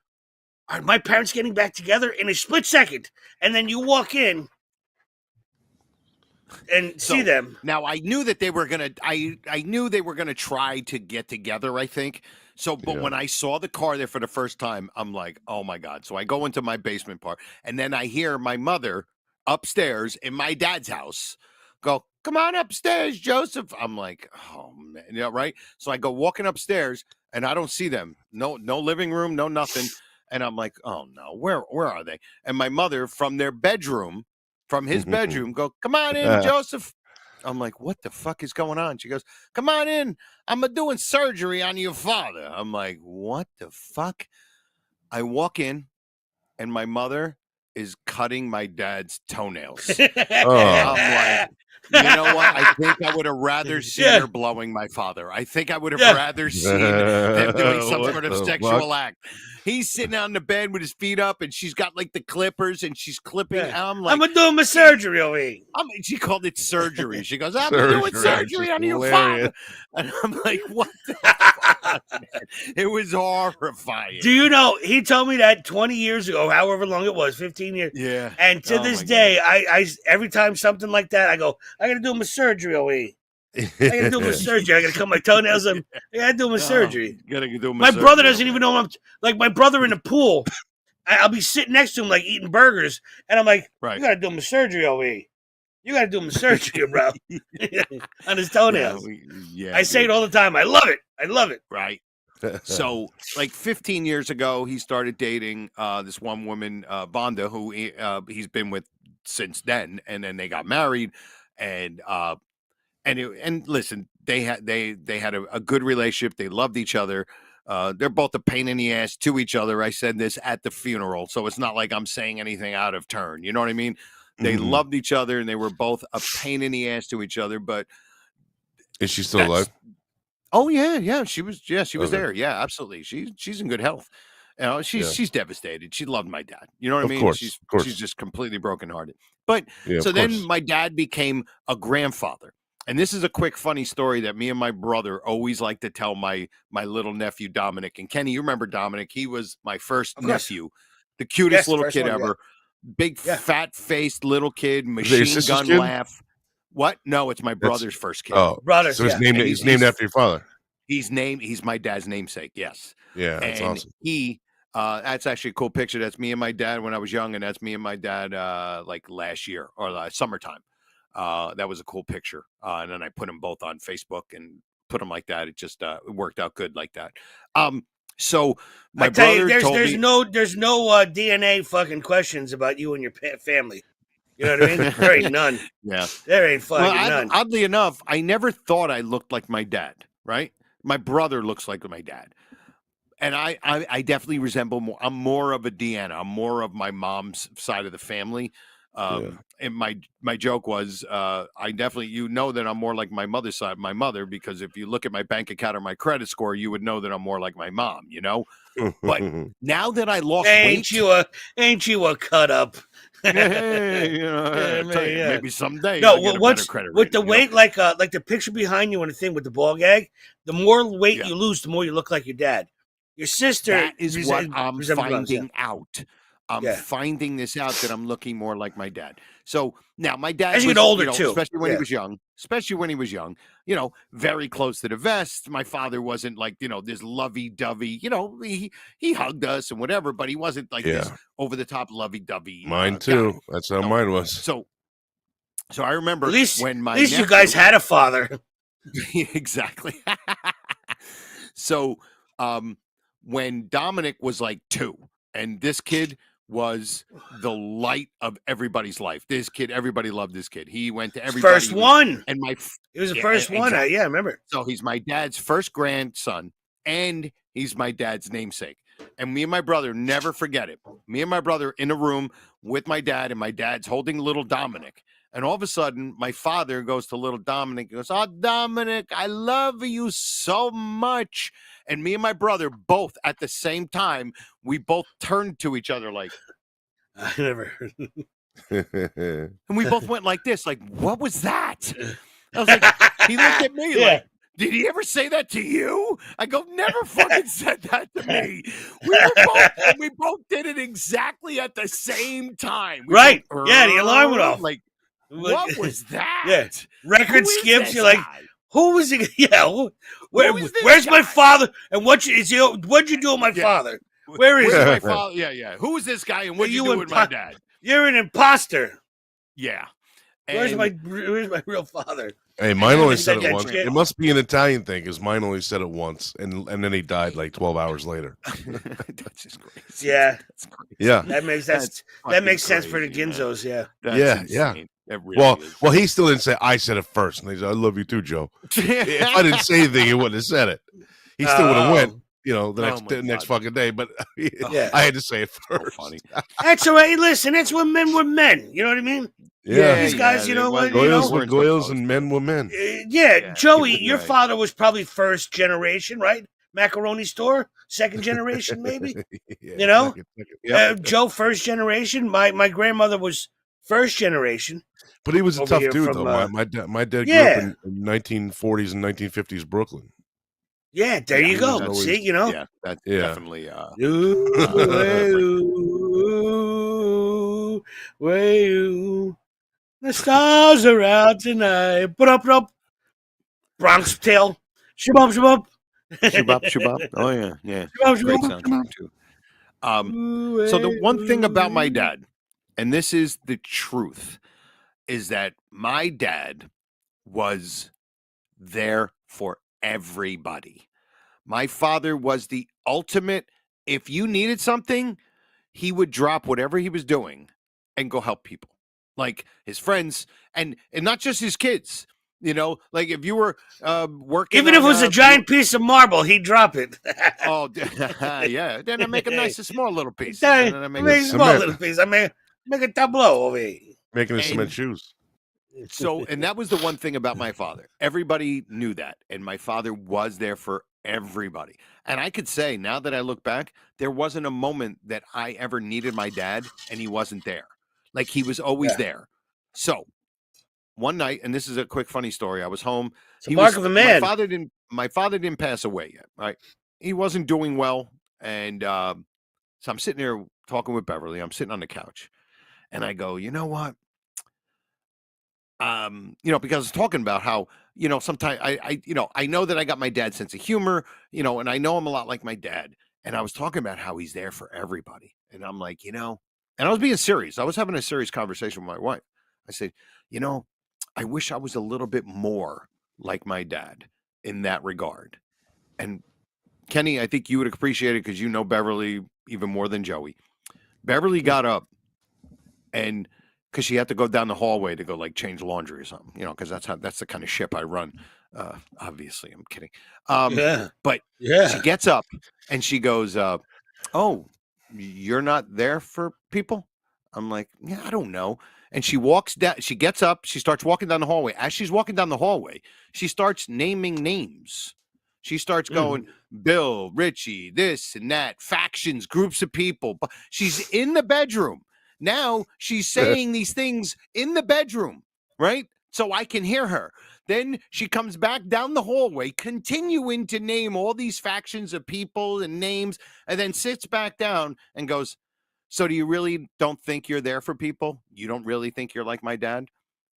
Are my parents getting back together in a split second? And then you walk in and see them. Now, I knew that they were gonna. I knew they were gonna try to get together. I think so. But when I saw the car there for the first time, I'm like, oh my god! So I go into my basement part, and then I hear my mother upstairs in my dad's house go, "Come on upstairs, Joseph." I'm like, oh man, right? So I go walking upstairs, and I don't see them. No living room, no nothing. And I'm like, oh no, where are they? And my mother from their bedroom, from his bedroom, go, come on in, Joseph. I'm like, what the fuck is going on? She goes, come on in. I'm doing surgery on your father. I'm like, what the fuck? I walk in, and my mother is cutting my dad's toenails. I'm like, you know what? I think I would have rather seen her blowing my father. I think I would have rather seen them doing some sort of sexual act. He's sitting on the bed with his feet up, and she's got like the clippers, and she's clipping. I'm like, I'm doing my surgery over here. She called it surgery. She goes, I'm doing surgery on your father. And I'm like, what the fuck, man? It was horrifying. Do you know, he told me that 20 years ago, however long it was, 15 years. Yeah. And to this day, I every time something like that, I go, I got to do my surgery over here. I gotta do my surgery. I gotta cut my toenails. I gotta do my surgery. My brother doesn't even know I'm like my brother in the pool. I'll be sitting next to him like eating burgers, and I'm like, you gotta do my surgery over here. You gotta do my surgery, bro, on his toenails. I say it all the time. I love it. I love it. Right. So, like 15 years ago, he started dating this one woman, Vonda, who he's been with since then, and then they got married, and listen, they had a good relationship. They loved each other. They're both a pain in the ass to each other. I said this at the funeral, so it's not like I'm saying anything out of turn. You know what I mean? They loved each other, and they were both a pain in the ass to each other. But is she still alive? Oh yeah, she was. Yeah, she was there. Yeah, absolutely. She's in good health. You know, she's devastated. She loved my dad. You know what I mean? Of course. She's just completely brokenhearted. But so then my dad became a grandfather. And this is a quick, funny story that me and my brother always like to tell my little nephew, Dominooch. And Kenny, you remember Dominooch? He was my first nephew, the cutest little kid ever. Big, fat-faced little kid, machine gun laugh. What? No, it's my brother's first kid. Oh, brother. So he's named after your father. He's my dad's namesake, yes. Yeah, that's awesome. That's actually a cool picture. That's me and my dad when I was young, and that's me and my dad like last year or summertime. That was a cool picture. And then I put them both on Facebook and put them like that. It just it worked out good like that. So my brother told me there's no DNA fucking questions about you and your family. You know what I mean? There ain't none. Yeah. There ain't fucking none. Oddly enough, I never thought I looked like my dad, right? My brother looks like my dad. And I definitely resemble more. I'm more of a Deanna. I'm more of my mom's side of the family. And my joke was, I definitely, that I'm more like my mother's side, my mother, because if you look at my bank account or my credit score, you would know that I'm more like my mom, But now that I lost weight, ain't you a cut up? Hey, Yeah, tell you, yeah. maybe someday No, I'll get a once better credit with rating, the weight, like the picture behind you on the thing with the ball gag, the more weight Yeah. you lose, the more you look like your dad. Your sister That is what I'm resembles us, finding out. I'm Yeah. finding this out that I'm looking more like my dad. So now my dad As you was, get older, too. especially when Yeah. he was young, very close to the vest. My father wasn't like, this lovey-dovey, he hugged us and whatever, but he wasn't like this over the top lovey-dovey. Mine too. Guy. That's how mine was. So I remember At least, when my at least you nephew- guys had a father. Exactly. So when Dominic was like 2, and this kid was the light of everybody's life. This kid, everybody loved this kid. He went to everybody. First one. And It was the first one. Exactly. Yeah, I remember. So he's my dad's first grandson, and he's my dad's namesake. And me and my brother never forget it. Me and my brother in a room with my dad, and my dad's holding little Dominic. And all of a sudden, my father goes to little Dominic and goes, "Oh, Dominic, I love you so much." And me and my brother both at the same time, we both turned to each other like, I never heard. and we both went like this, like, what was that? I was like, he looked at me like, did he ever say that to you? I go, never fucking said that to me. We both did it exactly at the same time. We Right. both, Yeah, the alarm went off. Like, what was that? Yeah. Record Who is skips. this You're like, guy? who was it? Yeah. is this Where's my guy? father? And what'd you do with my father? Where is Where's he? my father? Yeah. Who is this guy and what'd you do with my dad? You're an imposter. Yeah. Where's And- my real father? Hey, mine only Is said that it once. shit? It must be an Italian thing, because mine only said it once, and then he died like 12 hours later. That's just crazy. Yeah. That's crazy. Yeah. That makes That's that makes sense for the fucking crazy, Ginzos. Yeah. That's Yeah. insane. It really is. Well, he still didn't say. I said it first, and he said, "I love you too, Joe." If I didn't say anything, he wouldn't have said it. He still would have went, the next fucking day. But Yeah. I had to say it first. Funny. That's all right. Listen, that's when men were men. You know what I mean? Yeah. These guys, you know what? You Goyles know? were Goyles and men were men. Yeah, Joey, your right. father was probably first generation, right? Macaroni store, second generation, maybe. Yeah, You know? second. Yep. Joe, first generation. My grandmother was first generation. But he was a over tough here dude, from, though. My dad grew yeah. up in 1940s and 1950s Brooklyn. Yeah, there you he go. was always- See, you know. Yeah, that's Yeah. definitely. Ooh, ooh, the stars are out tonight. Put up. Bronx Tale. Shabab, shabab. Shubop. Oh yeah. Shabab, Great shabab. soundtrack too. So the one thing about my dad, and this is the truth, is that my dad was there for everybody. My father was the ultimate. If you needed something, he would drop whatever he was doing and go help people, like his friends, and not just his kids. Like if you were working, Even if it on, was a giant piece of marble, he'd drop it. Oh, yeah. Then I make a nice small little piece. Make And then I a make small cement. little piece. I make a tableau over here. Making his And- cement shoes. So, and that was the one thing about my father. Everybody knew that. And my father was there for everybody. And I could say, now that I look back, there wasn't a moment that I ever needed my dad and he wasn't there. Like he was always there. So one night, and this is a quick funny story. I was home. It's a mark of a man. My father didn't pass away yet, right? He wasn't doing well. And so I'm sitting there talking with Beverly. I'm sitting on the couch. And I go, you know what? Because I was talking about how, sometimes I know that I got my dad's sense of humor, and I know I'm a lot like my dad. And I was talking about how he's there for everybody. And I'm like, and I was being serious. I was having a serious conversation with my wife. I said, I wish I was a little bit more like my dad in that regard. And Kenny, I think you would appreciate it because you know Beverly even more than Joey. Beverly got up and because she had to go down the hallway to go like change laundry or something, because that's the kind of ship I run. Obviously, I'm kidding. But she gets up and she goes, "Oh, you're not there for people?" I'm like, "Yeah, I don't know." And she walks down. She gets up. She starts walking down the hallway. As she's walking down the hallway, she starts naming names. She starts going, Bill, Richie, this and that, factions, groups of people. But she's in the bedroom Now she's saying these things in the bedroom, right? So I can hear her. Then she comes back down the hallway, continuing to name all these factions of people and names, and then sits back down and goes, so do you really don't think you're there for people? You don't really think you're like my dad?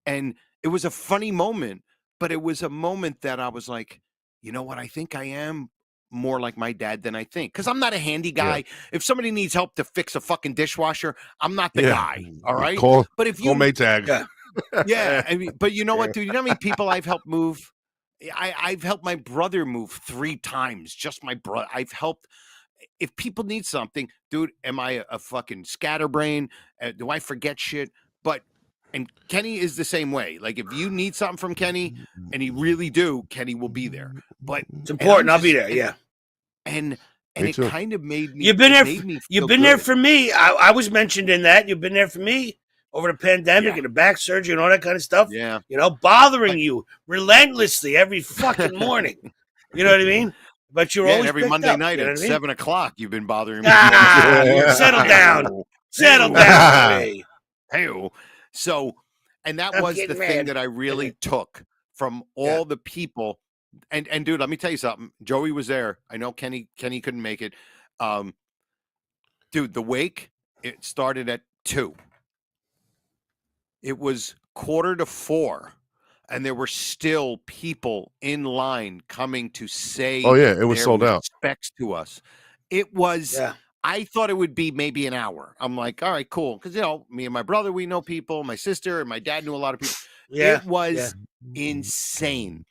And it was a funny moment, but it was a moment that I was like, you know what? I think I am more like my dad than I think. Because I'm not a handy guy. If somebody needs help to fix a fucking dishwasher, I'm not the guy. All right. But if you Maytag. Yeah, I mean, but you know what, dude? You know how many people I've helped move? I've helped my brother move 3 times. Just my brother. I've helped. If people need something, dude, am I a fucking scatterbrain? Do I forget shit? And Kenny is the same way. Like, if you need something from Kenny, and he really do, Kenny will be there. But it's important. I'll be there. Yeah. And it kind of made me. You've been there. You've been there for me. I was mentioned in that. You've been there for me over the pandemic and the back surgery and all that kind of stuff. Yeah. You know, bothering you relentlessly every fucking morning. You know what I mean? But you're always every Monday night at 7 o'clock. You've been bothering me. Settle down. Settle down. Hey. So, and that was the thing that I really took from all the people. And dude, let me tell you something. Joey was there. I know Kenny couldn't make it. Dude, the wake, it started at 2. It was 3:45, and there were still people in line coming to say, "Oh yeah, it was sold out." Respects to us. It was. I thought it would be maybe an hour. I'm like, all right, cool, because me and my brother, we know people. My sister and my dad knew a lot of people. Yeah, it was insane.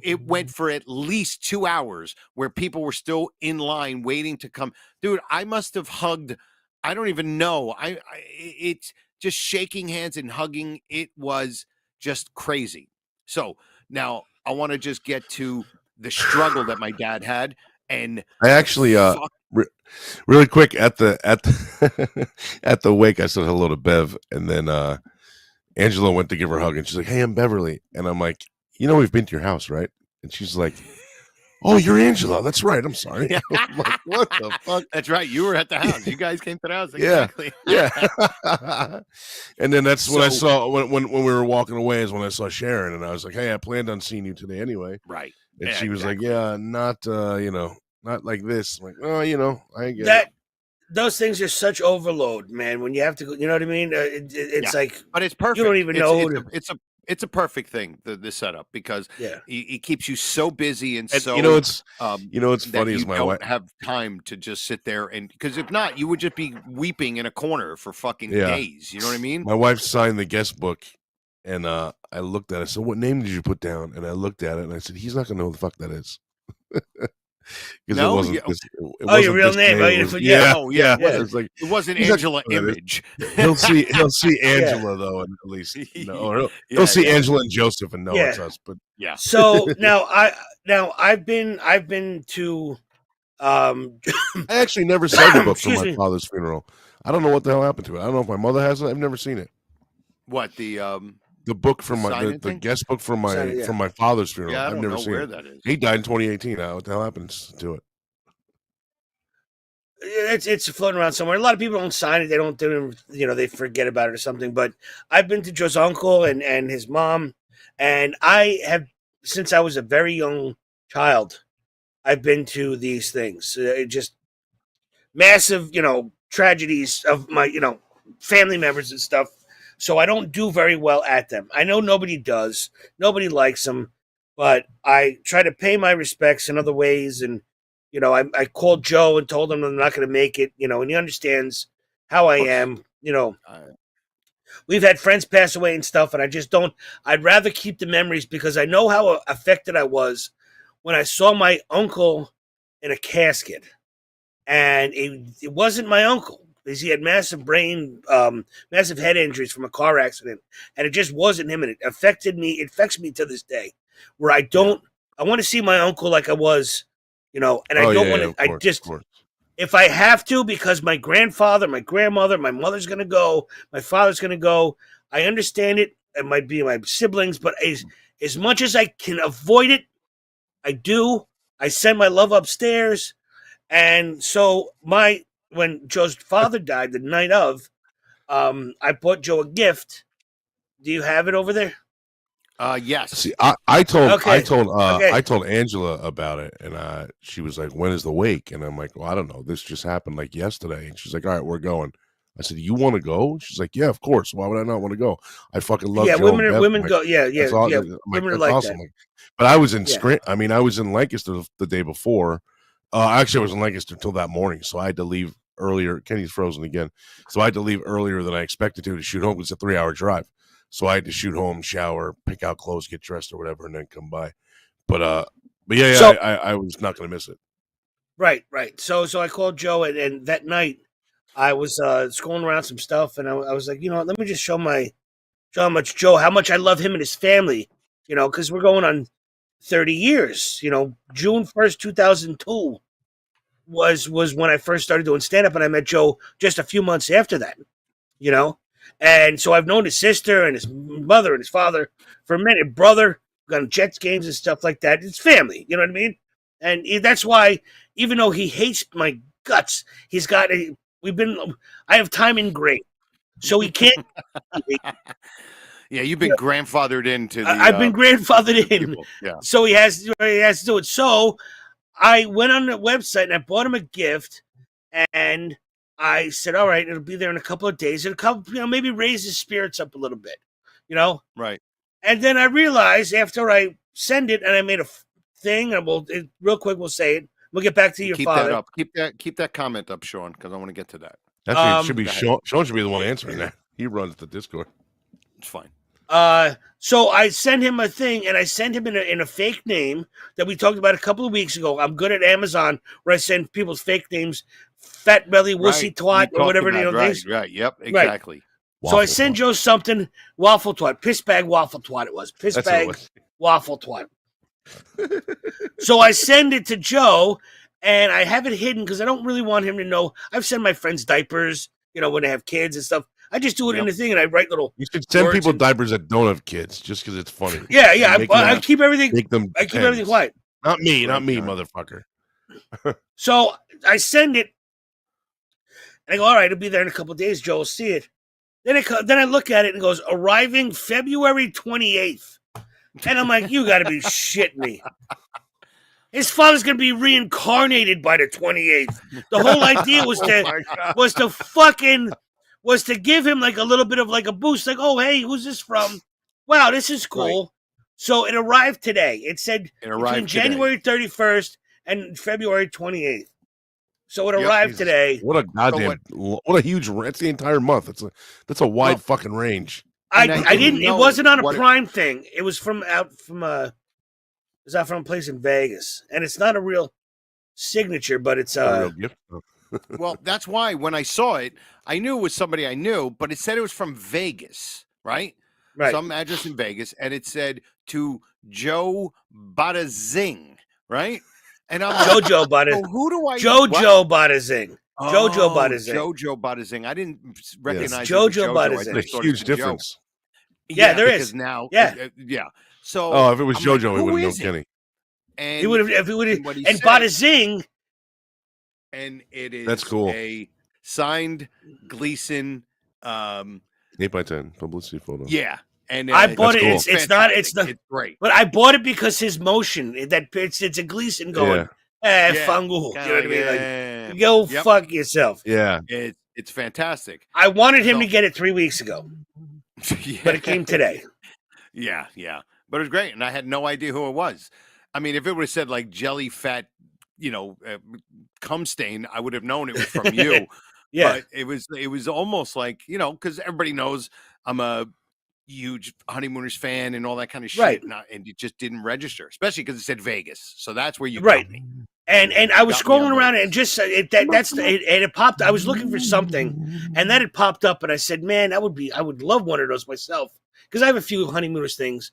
It went for at least 2 hours where people were still in line waiting to come. Dude, I must have hugged. I don't even know. It's just shaking hands and hugging. It was just crazy. So now I want to just get to the struggle that my dad had. And I actually, really quick at the at the wake, I said hello to Bev, and then Angela went to give her a hug, and she's like, "Hey, I'm Beverly," and I'm like, "We've been to your house, right?" And she's like, "Oh, you're Angela. That's right. I'm sorry." I'm like, what the fuck? That's right. You were at the house. You guys came to the house. Exactly. Yeah. And then that's when I saw when we were walking away is when I saw Sharon, and I was like, "Hey, I planned on seeing you today anyway." Right. And she was like, "Yeah, not not like this." I'm like, "Oh, I get it." Those things are such overload, man. When you have to, you know what I mean? It's like, but it's perfect. You don't even know. It's a perfect thing, this setup, because it keeps you so busy and so. It's funny is my wife have time to just sit there, and because if not, you would just be weeping in a corner for fucking days. You know what I mean? My wife signed the guest book, and I looked at it. So, what name did you put down? And I looked at it, and I said, "He's not gonna know who the fuck that is." No, it wasn't your real name. It wasn't Angela Image. He'll see Angela though, and at least he'll see Angela and Joseph and know it's us. But So I've been to. I actually never saw the book for my father's funeral. I don't know what the hell happened to it. I don't know if my mother has it. I've never seen it. What the book from the guest book from my father's funeral. Yeah, I've never seen where it. That is. He died in 2018. What the hell happens to it? It's floating around somewhere. A lot of people don't sign it. They don't do it, they forget about it or something. But I've been to Joe's uncle and his mom, and I have, since I was a very young child, I've been to these things. Just massive, tragedies of my, family members and stuff. So I don't do very well at them. I know nobody does. Nobody likes them. But I try to pay my respects in other ways. And, I called Joe and told him I'm not going to make it, and he understands how I am. We've had friends pass away and stuff, and I just don't. I'd rather keep the memories because I know how affected I was when I saw my uncle in a casket. And it wasn't my uncle. Because he had massive head injuries from a car accident, and it just wasn't him, and it affected me. It affects me to this day, where I want to see my uncle like I was, and I don't want to. If I have to, because my grandfather, my grandmother, my mother's gonna go, my father's gonna go. I understand it. It might be my siblings, but as much as I can avoid it, I do. I send my love upstairs, and so when Joe's father died the night of, I bought Joe a gift. Do you have it over there? Yes. See, I told Okay. Okay. I told Angela about it, and she was like, "When is the wake?" And I'm like, "Well, I don't know. This just happened like yesterday." And she's like, "All right, we're going." I said, "You want to go?" She's like, "Yeah, of course. Why would I not want to go? I fucking love Yeah, Joe and Beth." women I'm go. like, Yeah, yeah, "That's all- yeah. I'm like, Women are that's like awesome." that. Like, but I was in Yeah. I was in Lancaster the day before. Actually, I was in Lancaster until that morning, so I had to leave earlier. Kenny's frozen again, so I had to leave earlier than I expected to shoot home. It's a 3-hour drive, so I had to shoot home, shower, pick out clothes, get dressed or whatever, and then come by. But yeah, So- I was not going to miss it. Right. So I called Joe, and that night I was scrolling around some stuff, and I was like, let me just show how much I love him and his family. Because we're going on 30 years. June 1st, 2002 was when I first started doing stand up, and I met Joe just a few months after that. And so I've known his sister and his mother and his father for a minute, brother, gone to Jets games and stuff like that. It's family, you know what I mean? And that's why, even though he hates my guts, he's got I have time engraved, so he can't. Yeah, you've been grandfathered into the. I've been grandfathered in, people. Yeah. so he has to do it. So I went on the website and I bought him a gift, and I said, "All right, it'll be there in a couple of days. It'll maybe raise his spirits up a little bit, Right. And then I realized after I send it, and I made a thing, and real quick we'll say it. We'll get back to your Keep father. that up. Keep that comment up, Sean, because I want to get to that. Actually, it should be Sean. Sean should be the one answering that. He runs the Discord. It's fine. So I sent him a thing, and I sent him in a fake name that we talked about a couple of weeks ago. I'm good at Amazon, where I send people's fake names, fat belly, wussy twat, or whatever things. Right. Yep. Exactly. Right. So I send Joe something, waffle twat, piss bag waffle twat. It was piss bag waffle twat. So I send it to Joe, and I have it hidden because I don't really want him to know. I've sent my friends diapers, when they have kids and stuff. I just do it in the thing, and I write little. You should send people diapers that don't have kids, just because it's funny. Yeah. I keep everything. I keep everything quiet. Not me, motherfucker. So I send it, and I go, all right, it'll be there in a couple of days. Joe will see it. Then I look at it and it goes, arriving February 28th. And I'm like, you got to be shitting me. His father's going to be reincarnated by the 28th. The whole idea was to give him like a little bit of like a boost. Like, oh, hey, who's this from? Wow, this is cool. Right. So it arrived today. It said between January 31st and February 28th. So it arrived today. What a goddamn! What a huge! That's the entire month. That's a wide fucking range. I didn't. It wasn't on a Prime thing. It was from out from a place in Vegas, and it's not a real signature, but it's a real gift. Well, that's why when I saw it, I knew it was somebody I knew, but it said it was from Vegas, right? Right. Some address in Vegas, and it said to Joe Badazing, right? And I'm like, Jojo Badazing. So who do I? Jojo Badazing. Jojo Badazing. Jojo Badazing. I didn't recognize Jojo Badazing. There's a huge difference. Yeah, there is. Now, yeah. So, if it was JoJo, he would have known Kenny. And he would have. If he would have, and Badazing. And it is that's cool. A signed Gleason 8x10 publicity photo. Yeah. And I bought it. Cool. It's not. It's great. But I bought it because his motion. It's a Gleason going. Fungal. You know what I mean? Like, go fuck yourself. Yeah. It's fantastic. I wanted him to get it 3 weeks ago, but it came today. Yeah. But it was great, and I had no idea who it was. I mean, if it would have said like jelly fat, cum stain, I would have known it was from you. Yeah. But it was almost like, because everybody knows I'm a huge Honeymooners fan and all that kind of shit. Right. And it just didn't register, especially because it said Vegas. So that's where you right. got me. And I was scrolling around and just it popped. I was looking for something, and then it popped up, and I said, "Man, I would love one of those myself because I have a few Honeymooners things.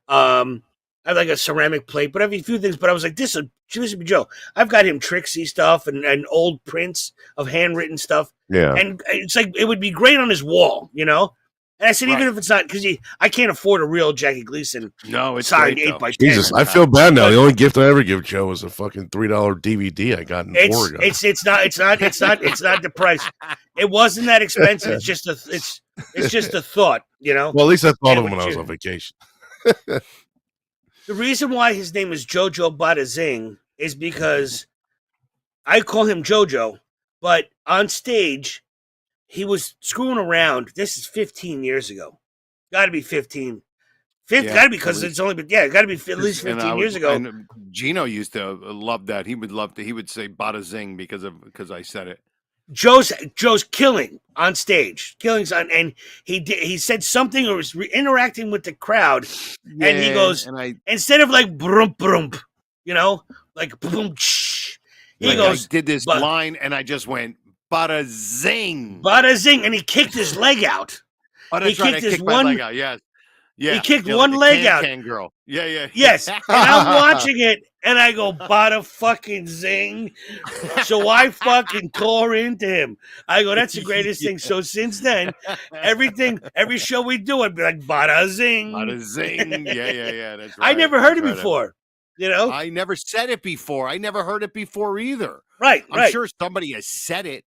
I have like a ceramic plate, but I have a few things. But I was like, this would be Joe. I've got him Trixie stuff and old prints of handwritten stuff. Yeah, and it's like it would be great on his wall, And I said, even if it's not, because I can't afford a real Jackie Gleason. No, it's signed great, 8x10. Jesus, I feel bad now. The only gift I ever give Joe was a fucking $3 DVD I got in Oregon. It's not the price. It wasn't that expensive. It's just a thought, you know. Well, at least I thought of him when I was on vacation. The reason why his name is Jojo Bada Zing is because I call him Jojo, but on stage he was screwing around. This is 15 years ago. Got to be 15. Got to be because it's only been got to be at least 15 years ago. And Gino used to love that. He would say "Bada Zing" because I said it. Joe's killing on stage, and he said something or was interacting with the crowd, and he goes, instead of like brump brump, you know, like boom, he goes, I did this line, and I just went "Bada Zing," and he kicked his leg out. Oh, that's right. I kicked my leg out. Yes. Yeah, he kicked one leg out. Girl. Yeah. Yes, and I'm watching it, and I go, "Bada fucking zing!" So I fucking tore into him. I go, "That's the greatest thing." So since then, every show we do, I'd be like, "Bada zing, bada zing." Yeah. That's right. I never heard it before. You know, I never said it before. I never heard it before either. Right. I'm sure somebody has said it.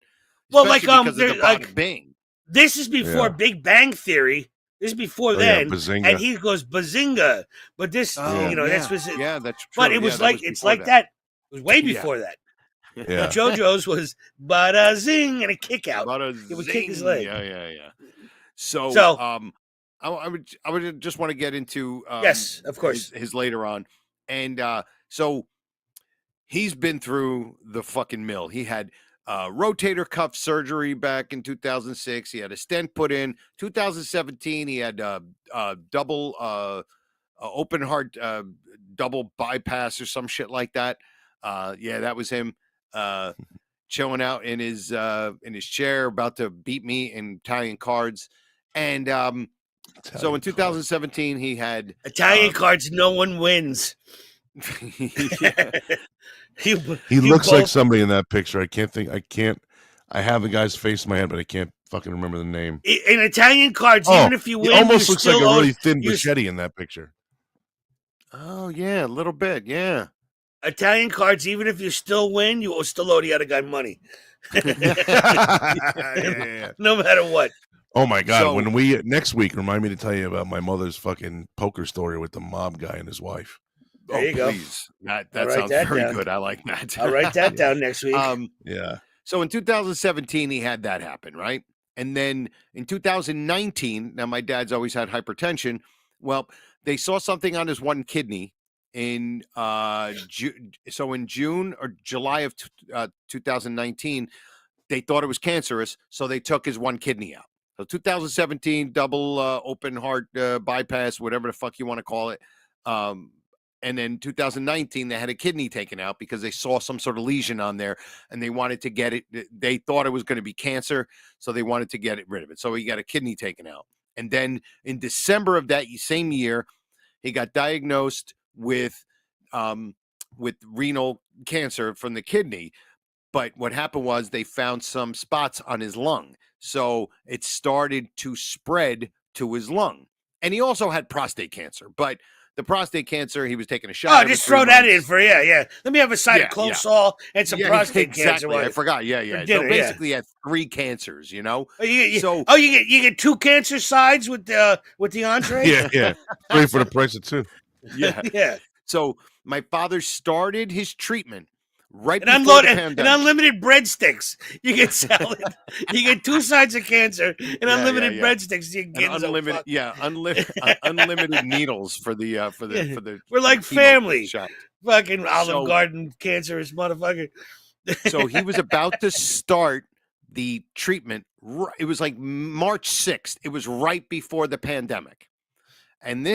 Well, like because of the Bada Bing. This is before Big Bang Theory. This is before then, and he goes Bazinga. But this, that's was it. Yeah, that's true. But it was it's like that. It was way before that. Yeah. JoJo's was bada zing and a kick out. It would kick his leg. Yeah. So I would just want to get into yes, of course, his later on, and so he's been through the fucking mill. He had rotator cuff surgery back in 2006. He had a stent put in 2017. He had double open heart double bypass or some shit like that. That was him chilling out in his chair, about to beat me in Italian cards. And so in 2017, he had Italian cards. No one wins. He looks like somebody in that picture. I have the guy's face in my head, but I can't fucking remember the name. In Italian cards, even if you win, he almost looks like a really thin machete in that picture. Oh yeah, a little bit, yeah. Italian cards, even if you still win, you will still owe the other guy money. Yeah. No matter what. Oh my God! So, when we next week, remind me to tell you about my mother's fucking poker story with the mob guy and his wife. There you go. Please. That sounds very good. I like that. I'll write that down next week. Yeah. So in 2017, he had that happen, right? And then in 2019, now my dad's always had hypertension. Well, they saw something on his one kidney in in June or July of 2019. They thought it was cancerous, so they took his one kidney out. So 2017, double open heart bypass, whatever the fuck you want to call it. And then 2019, they had a kidney taken out because they saw some sort of lesion on there and they wanted to get it. They thought it was going to be cancer, so they wanted to get rid of it. So he got a kidney taken out. And then in December of that same year, he got diagnosed with renal cancer from the kidney. But what happened was they found some spots on his lung. So it started to spread to his lung. And he also had prostate cancer, but the prostate cancer, he was taking a shot. Oh, just throw that in for, yeah. Let me have a side of Closol and some prostate cancer. I forgot. Yeah. Dinner, so basically, he had 3 cancers, you know? You get 2 cancer sides with the entree? Yeah. 3 for the price of 2. Yeah. So my father started his treatment right and before the pandemic. And unlimited breadsticks. You get salad. You get 2 sides of cancer and unlimited breadsticks. You get unlimited, unlimited needles for the. We're like family. Shot. Fucking Olive Garden cancerous motherfucker. So he was about to start the treatment. It was like March 6th. It was right before the pandemic, and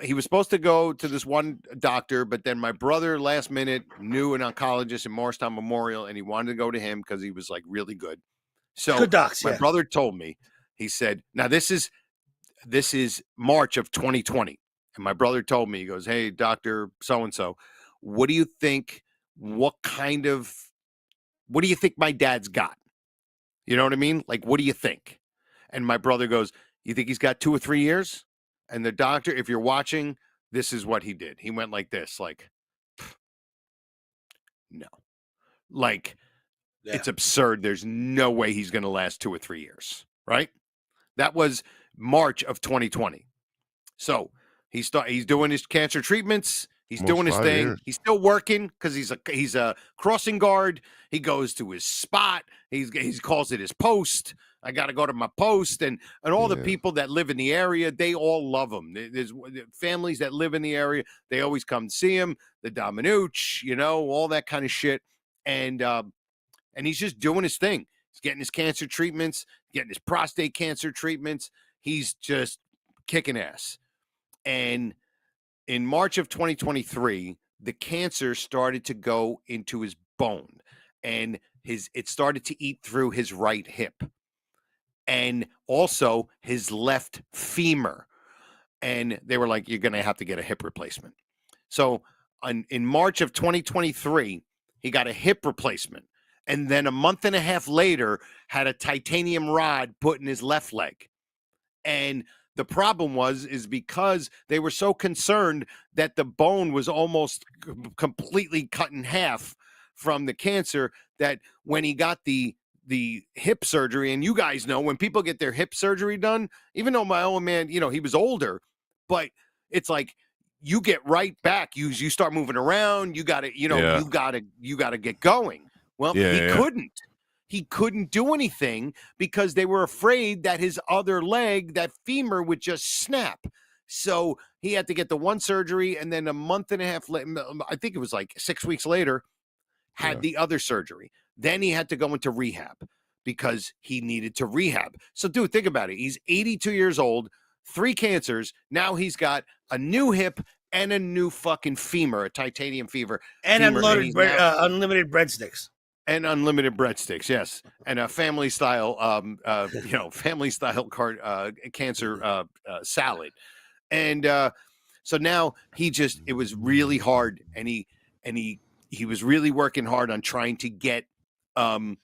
he was supposed to go to this one doctor, but then my brother last minute knew an oncologist in Morristown Memorial, and he wanted to go to him because he was like really good. So good docs, my brother told me, he said, now this is March of 2020. And my brother told me, he goes, hey, Dr. So-and-so, what do you think my dad's got? You know what I mean? Like, what do you think? And my brother goes, "You think he's got 2 or 3 years?" And the doctor, if you're watching, this is what he did. He went like this, like, no. Like, it's absurd. There's no way he's going to last 2 or 3 years, right? That was March of 2020. So he's doing his cancer treatments. He's Almost doing his 5 thing. years. He's still working because he's a crossing guard. He goes to his spot. He calls it his post. I got to go to my post, and all the people that live in the area, they all love him. There's families that live in the area. They always come see him. The Dominooch, all that kind of shit, and he's just doing his thing. He's getting his cancer treatments, getting his prostate cancer treatments. He's just kicking ass. And in March of 2023, the cancer started to go into his bone, and it started to eat through his right hip and also his left femur. And they were like, "You're going to have to get a hip replacement." So in March of 2023, he got a hip replacement. And then a month and a half later, had a titanium rod put in his left leg. And the problem is because they were so concerned that the bone was almost completely cut in half from the cancer, that when he got the hip surgery, and you guys know when people get their hip surgery done, even though my old man, he was older, but it's like you get right back. You start moving around. You got to, you got to get going. Well, he couldn't do anything because they were afraid that his other leg, that femur, would just snap. So he had to get the one surgery, and then a month and a half later, I think it was like 6 weeks later, had the other surgery. Then he had to go into rehab because he needed to rehab. So, dude, think about it. He's 82 years old, 3 cancers. Now he's got a new hip and a new fucking femur, a titanium femur. And unlimited breadsticks. And unlimited breadsticks, yes, and a family style, cancer salad, and so now it was really hard, and he was really working hard on trying to get to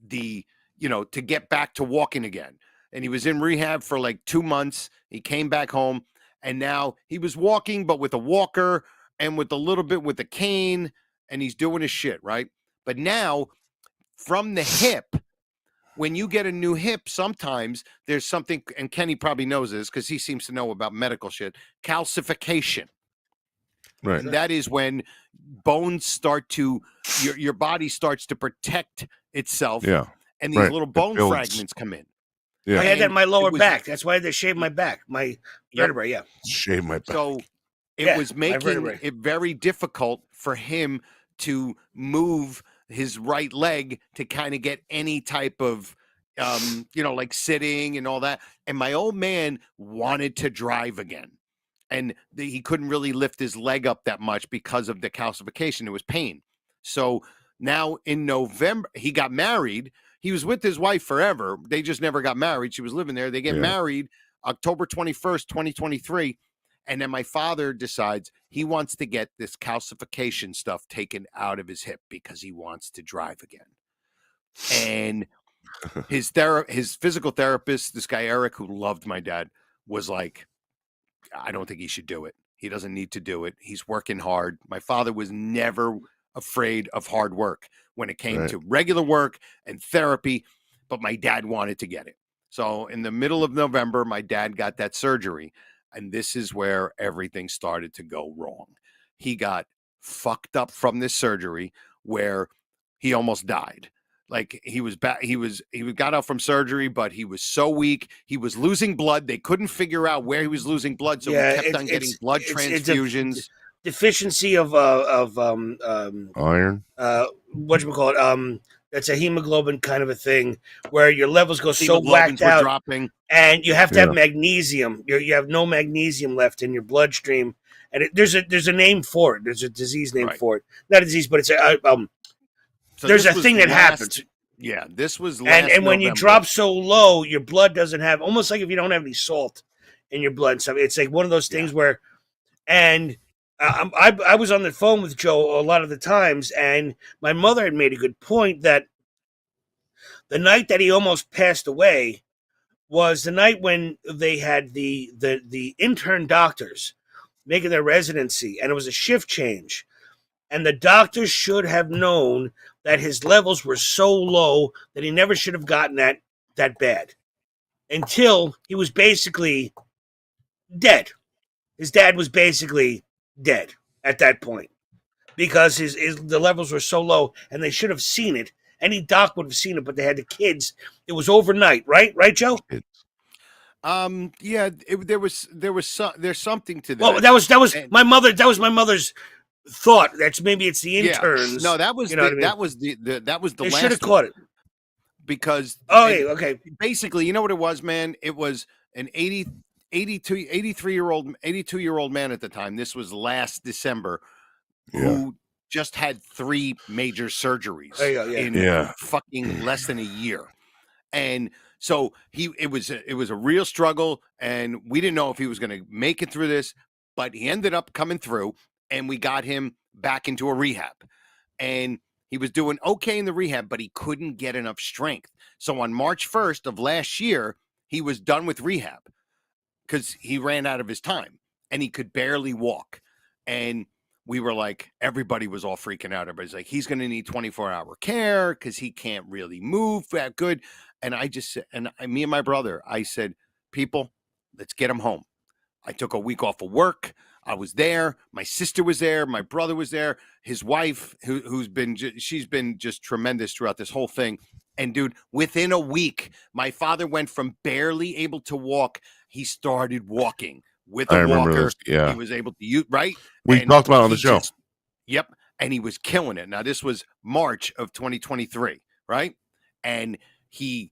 get back to walking again, and he was in rehab for like 2 months. He came back home, and now he was walking, but with a walker and with a little bit with a cane, and he's doing his shit, right? But now, from the hip, when you get a new hip, sometimes there's something, and Kenny probably knows this because he seems to know about medical shit, calcification. Right. And that is when bones start to, your body starts to protect itself. Yeah. And these little bone fragments come in. Yeah. I had that in my lower back. That's why I had to shave my back, my vertebrae, Shave my back. So it was making it very difficult for him to move his right leg to kind of get any type of, like sitting and all that. And my old man wanted to drive again. And he couldn't really lift his leg up that much because of the calcification. It was pain. So now in November, he got married. He was with his wife forever. They just never got married. She was living there. They get married October 21st, 2023. And then my father decides he wants to get this calcification stuff taken out of his hip because he wants to drive again. And his physical therapist, this guy Eric, who loved my dad, was like, "I don't think he should do it. He doesn't need to do it. He's working hard." My father was never afraid of hard work when it came to regular work and therapy, but my dad wanted to get it. So in the middle of November, my dad got that surgery. And this is where everything started to go wrong. He got fucked up from this surgery where he almost died. Like he got out from surgery, but he was so weak. He was losing blood. They couldn't figure out where he was losing blood. So he kept on getting blood transfusions. It's a deficiency of iron. Whatchamacallit? That's a hemoglobin kind of a thing where your levels go so whacked out, dropping. And you have to have magnesium. You have no magnesium left in your bloodstream, and there's a name for it. There's a disease name for it. Not a disease, but it's there's a thing that happens. Yeah, this was and when you drop so low, your blood doesn't have, almost like if you don't have any salt in your blood. So it's like one of those things where, and I was on the phone with Joe a lot of the times, and my mother had made a good point that the night that he almost passed away, was the night when they had the intern doctors making their residency, and it was a shift change. And the doctors should have known that his levels were so low that he never should have gotten that bad until he was basically dead. His dad was basically dead at that point because the levels were so low, and they should have seen it. Any doc would have seen it, but they had the kids. It was overnight, right, Joe? Yeah, there's something to that. Well, that was my mother. That was my mother's thought. That's maybe it's the interns. No, that was that was the They last should have caught it because okay. Basically, you know what it was, man? It was an 82-year-old man at the time. This was last December, who just had 3 major surgeries in fucking less than a year. And so it was a real struggle, and we didn't know if he was going to make it through this, but he ended up coming through, and we got him back into a rehab. And he was doing okay in the rehab, but he couldn't get enough strength. So on March 1st of last year, he was done with rehab because he ran out of his time, and he could barely walk. And we were like, everybody was all freaking out. Everybody's like, he's going to need 24-hour care because he can't really move that good. And I just said, me and my brother, I said, people, let's get him home. I took a week off of work. I was there. My sister was there. My brother was there. His wife, she's been just tremendous throughout this whole thing. And dude, within a week, my father went from barely able to walk. He started walking with a walker. He was able to use, right? We talked about it on the show. Yep. And he was killing it. Now, this was March of 2023, right? And he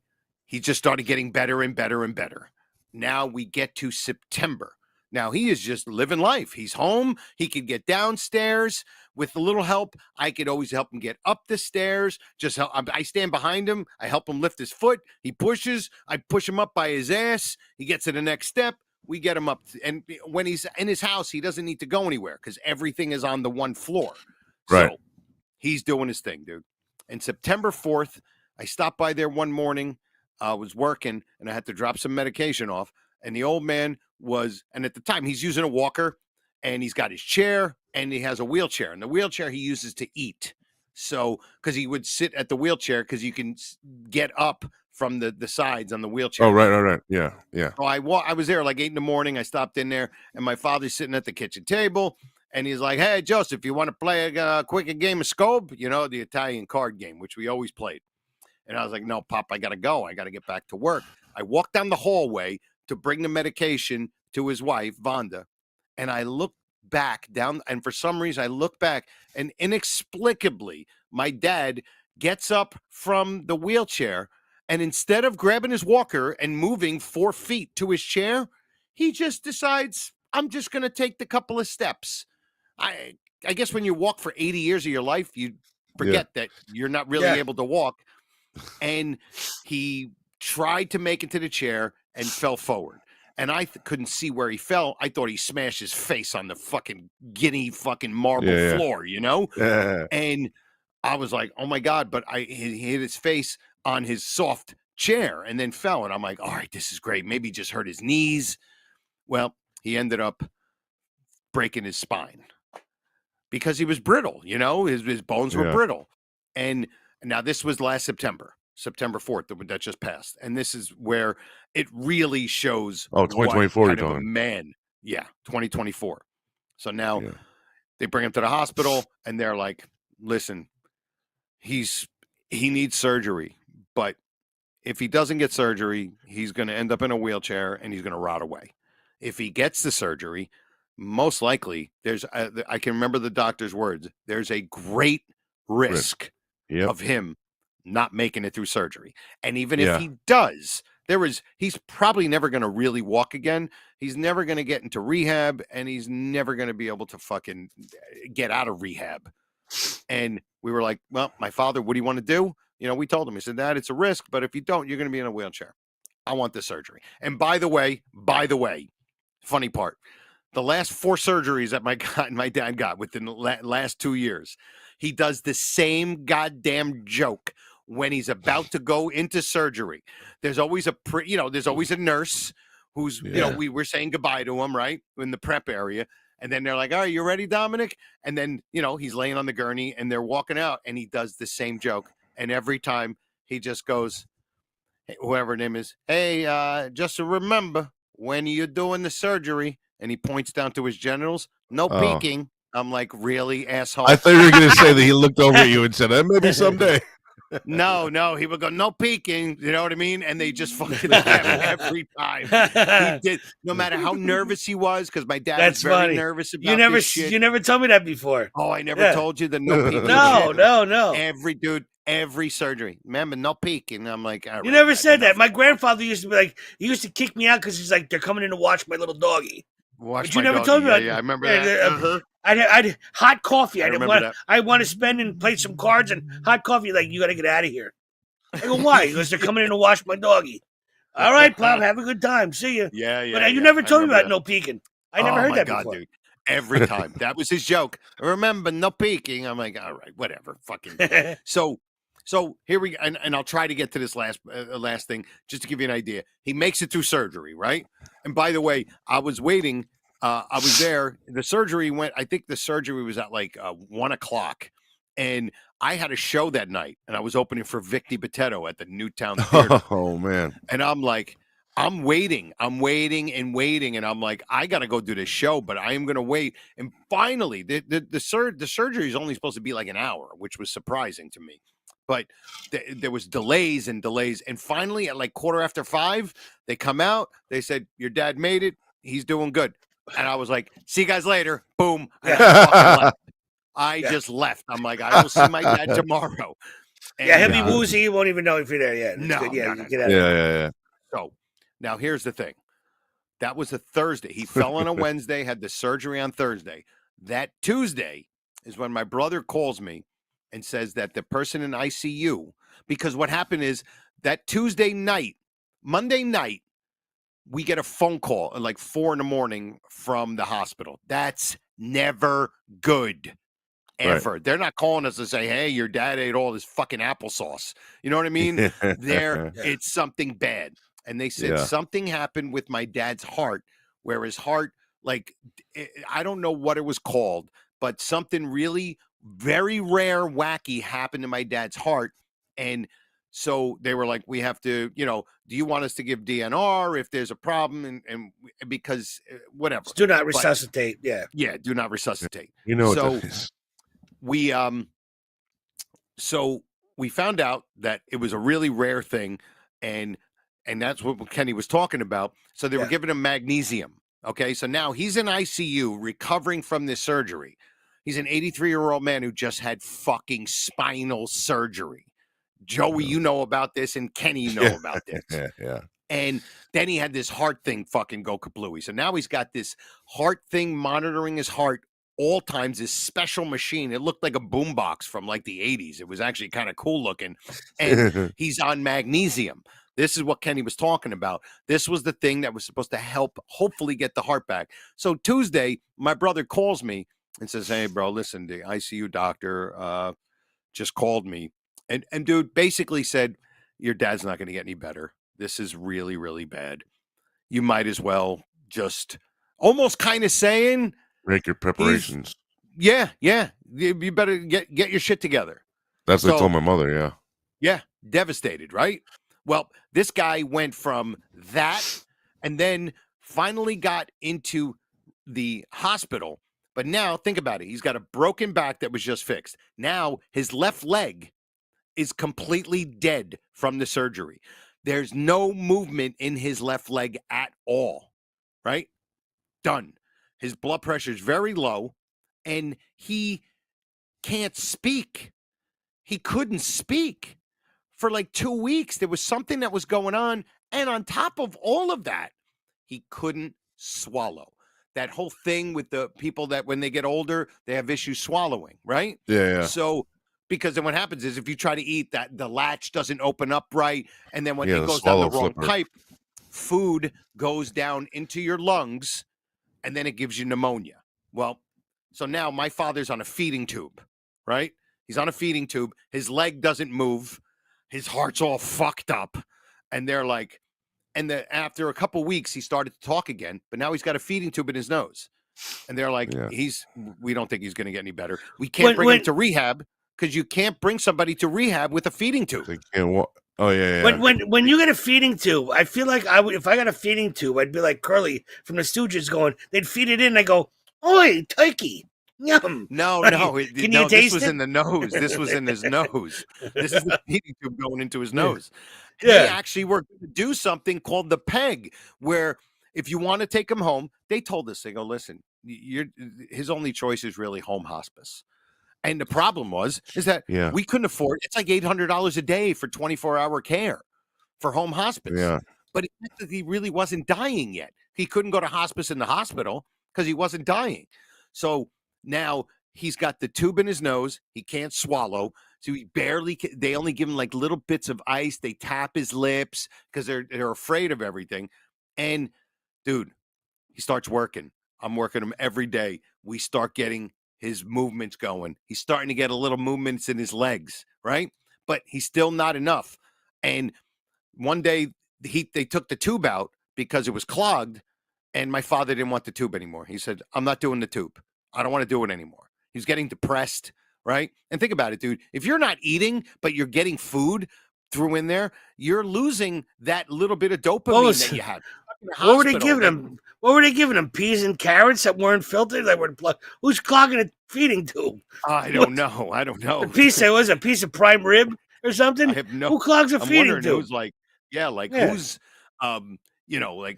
just started getting better and better and better. Now we get to September. Now he is just living life. He's home. He could get downstairs with a little help. I could always help him get up the stairs. Just help. I stand behind him. I help him lift his foot. He pushes. I push him up by his ass. He gets to the next step. We get him up. And when he's in his house, he doesn't need to go anywhere because everything is on the one floor. Right. So he's doing his thing, dude. And September 4th, I stopped by there one morning. I was working, and I had to drop some medication off. And the old man and at the time, he's using a walker, and he's got his chair, and he has a wheelchair. And the wheelchair he uses to eat. So, because he would sit at the wheelchair, because you can get up from the sides on the wheelchair. Oh, right. Yeah. So I was there like 8 a.m. I stopped in there, and my father's sitting at the kitchen table, and he's like, "Hey, Joseph, you want to play a quick game of Scope? You know, the Italian card game, which we always played." And I was like, "No, Pop, I got to go. I got to get back to work." I walked down the hallway to bring the medication to his wife, Vonda. And I looked back down, and for some reason I looked back, and inexplicably, my dad gets up from the wheelchair, and instead of grabbing his walker and moving 4 feet to his chair, he just decides, I'm just going to take the couple of steps. I guess when you walk for 80 years of your life, you forget that you're not really able to walk. And he tried to make it to the chair and fell forward. And I couldn't see where he fell. I thought he smashed his face on the fucking Guinea fucking marble floor, you know? Yeah. And I was like, oh my God, but he hit his face on his soft chair and then fell. And I'm like, all right, this is great. Maybe he just hurt his knees. Well, he ended up breaking his spine because he was brittle, you know? His bones were brittle. And now this was last September 4th, that just passed. And this is where it really shows. Oh, 2024, you're talking. Man. Yeah, 2024. So now they bring him to the hospital, and they're like, listen, he needs surgery. But if he doesn't get surgery, he's going to end up in a wheelchair, and he's going to rot away. If he gets the surgery, most likely, I can remember the doctor's words, there's a great risk of him not making it through surgery. And even if he does, he's probably never going to really walk again. He's never going to get into rehab, and he's never going to be able to fucking get out of rehab. And we were like, well, my father, what do you want to do? You know, we told him, he said, Dad, it's a risk, but if you don't, you're going to be in a wheelchair. I want the surgery. And by the way, funny part, the last 4 surgeries that my dad got within the last 2 years, he does the same goddamn joke. when he's about to go into surgery. There's always there's always a nurse who's, we're saying goodbye to him, right? In the prep area. And then they're like, all right, you ready, Dominooch? And then, he's laying on the gurney and they're walking out and he does the same joke. And every time he just goes, hey, whoever her name is, hey, just remember when you're doing the surgery, and he points down to his genitals, no peeking. I'm like, really, asshole? I thought you were going to say that he looked over at you and said, maybe someday. No, he would go, no peeking. You know what I mean? And they just fucking laugh every time. He did, no matter how nervous he was, because my dad was very nervous about this shit. You never told me that before. Oh, I never told you the no peeking. No. Every surgery. Remember, no peeking. I'm like, all right, you never said that. My grandfather used to be like, he used to kick me out because he's like, they're coming in to watch my little doggy. But you never told me about. Yeah, I remember that. I'd hot coffee. I want to spend and play some cards and hot coffee. Like, you got to get out of here. I go, why? Because they're coming in to wash my doggy. All right, Pop, have a good time. See you. Yeah. But you never told me about no peeking. I never heard that before. Dude. Every time. That was his joke. Remember, no peeking. I'm like, all right, whatever. Fucking. So here we go. And I'll try to get to this last thing just to give you an idea. He makes it through surgery, right? And by the way, I was waiting. I was there. The surgery I think the surgery was at like 1:00. And I had a show that night. And I was opening for Vic DiBitetto at the Newtown Theater. Oh, man. And I'm like, I'm waiting. And I'm like, I got to go do this show, but I am going to wait. And finally, the surgery is only supposed to be like an hour, which was surprising to me. But there was delays. And finally, at like 5:15, they come out. They said, your dad made it. He's doing good. And I was like, see you guys later. Boom. I just left. I'm like, I will see my dad tomorrow. And, he'll be woozy. He won't even know if you're there yet. No. Yeah. So now here's the thing. That was a Thursday. He fell on a Wednesday, had the surgery on Thursday. That Tuesday is when my brother calls me and says that the person in ICU, because what happened is that Monday night, we get a phone call at like 4 a.m. from the hospital. That's never good. Ever. Right. They're not calling us to say, hey, your dad ate all this fucking applesauce. You know what I mean? It's something bad. And they said something happened with my dad's heart, where his heart, like, I don't know what it was called, but something really very rare, wacky happened to my dad's heart. And so they were like, we have to, do you want us to give DNR if there's a problem? And because whatever. Just do not resuscitate. Yeah, do not resuscitate. So we found out that it was a really rare thing, and that's what Kenny was talking about. So they were giving him magnesium. Okay, so now he's in ICU recovering from this surgery. He's an 83-year-old man who just had fucking spinal surgery. Joey, you know about this, and Kenny, you know about this. Yeah. And then he had this heart thing fucking go kablooey. So now he's got this heart thing monitoring his heart all times, this special machine. It looked like a boombox from like the 80s. It was actually kind of cool looking. And he's on magnesium. This is what Kenny was talking about. This was the thing that was supposed to help hopefully get the heart back. So Tuesday, my brother calls me and says, hey, bro, listen, the ICU doctor just called me. And dude basically said, your dad's not going to get any better. This is really, really bad. You might as well just almost kind of saying, make your preparations. Yeah. You better get your shit together. That's what I told my mother, yeah. Yeah, devastated, right? Well, this guy went from that and then finally got into the hospital. But now, think about it. He's got a broken back that was just fixed. Now, his left leg is completely dead from the surgery. There's no movement in his left leg at all, right? Done. His blood pressure is very low, and he can't speak. He couldn't speak for like 2 weeks. There was something that was going on, and on top of all of that, he couldn't swallow. That whole thing with the people that when they get older, they have issues swallowing, right? Yeah. So, because then what happens is if you try to eat, that the latch doesn't open up right, and then when it goes down the wrong pipe, food goes down into your lungs, and then it gives you pneumonia. Well, so now my father's on a feeding tube, right? He's on a feeding tube. His leg doesn't move. his heart's all fucked up. And they're like, after a couple weeks, he started to talk again, but now he's got a feeding tube in his nose. And they're like, we don't think he's going to get any better. We can't bring him to rehab because you can't bring somebody to rehab with a feeding tube. They can't yeah. When you get a feeding tube, I feel like if I got a feeding tube, I'd be like Curly from the Stooges going, they'd feed it in and I go, oi, turkey. Yum. No. Can you taste this was it? in the nose. This was in his nose. This is the feeding tube going into his nose. Yeah. They actually were going to do something called the peg, where if you want to take him home, they told us, they go, listen, his only choice is really home hospice. And the problem is that we couldn't afford, it's like $800 a day for 24-hour care for home hospice. Yeah. But he really wasn't dying yet. He couldn't go to hospice in the hospital because he wasn't dying. So now he's got the tube in his nose. He can't swallow. So they only give him like little bits of ice. They tap his lips because they're afraid of everything. And dude, he starts working. I'm working him every day. We start getting his movements going. He's starting to get a little movements in his legs, right? But he's still not enough. And one day they took the tube out because it was clogged, and my father didn't want the tube anymore. He said, I'm not doing the tube. I don't want to do it anymore. He's getting depressed, right? And think about it, dude. If you're not eating, but you're getting food through in there, you're losing that little bit of dopamine that you had. What were they giving him? What were they giving him? Peas and carrots that weren't filtered? That were who's clogging a feeding tube? I don't know. A piece of prime rib or something? I have no. Who clogs a I'm feeding wondering tube? who's who's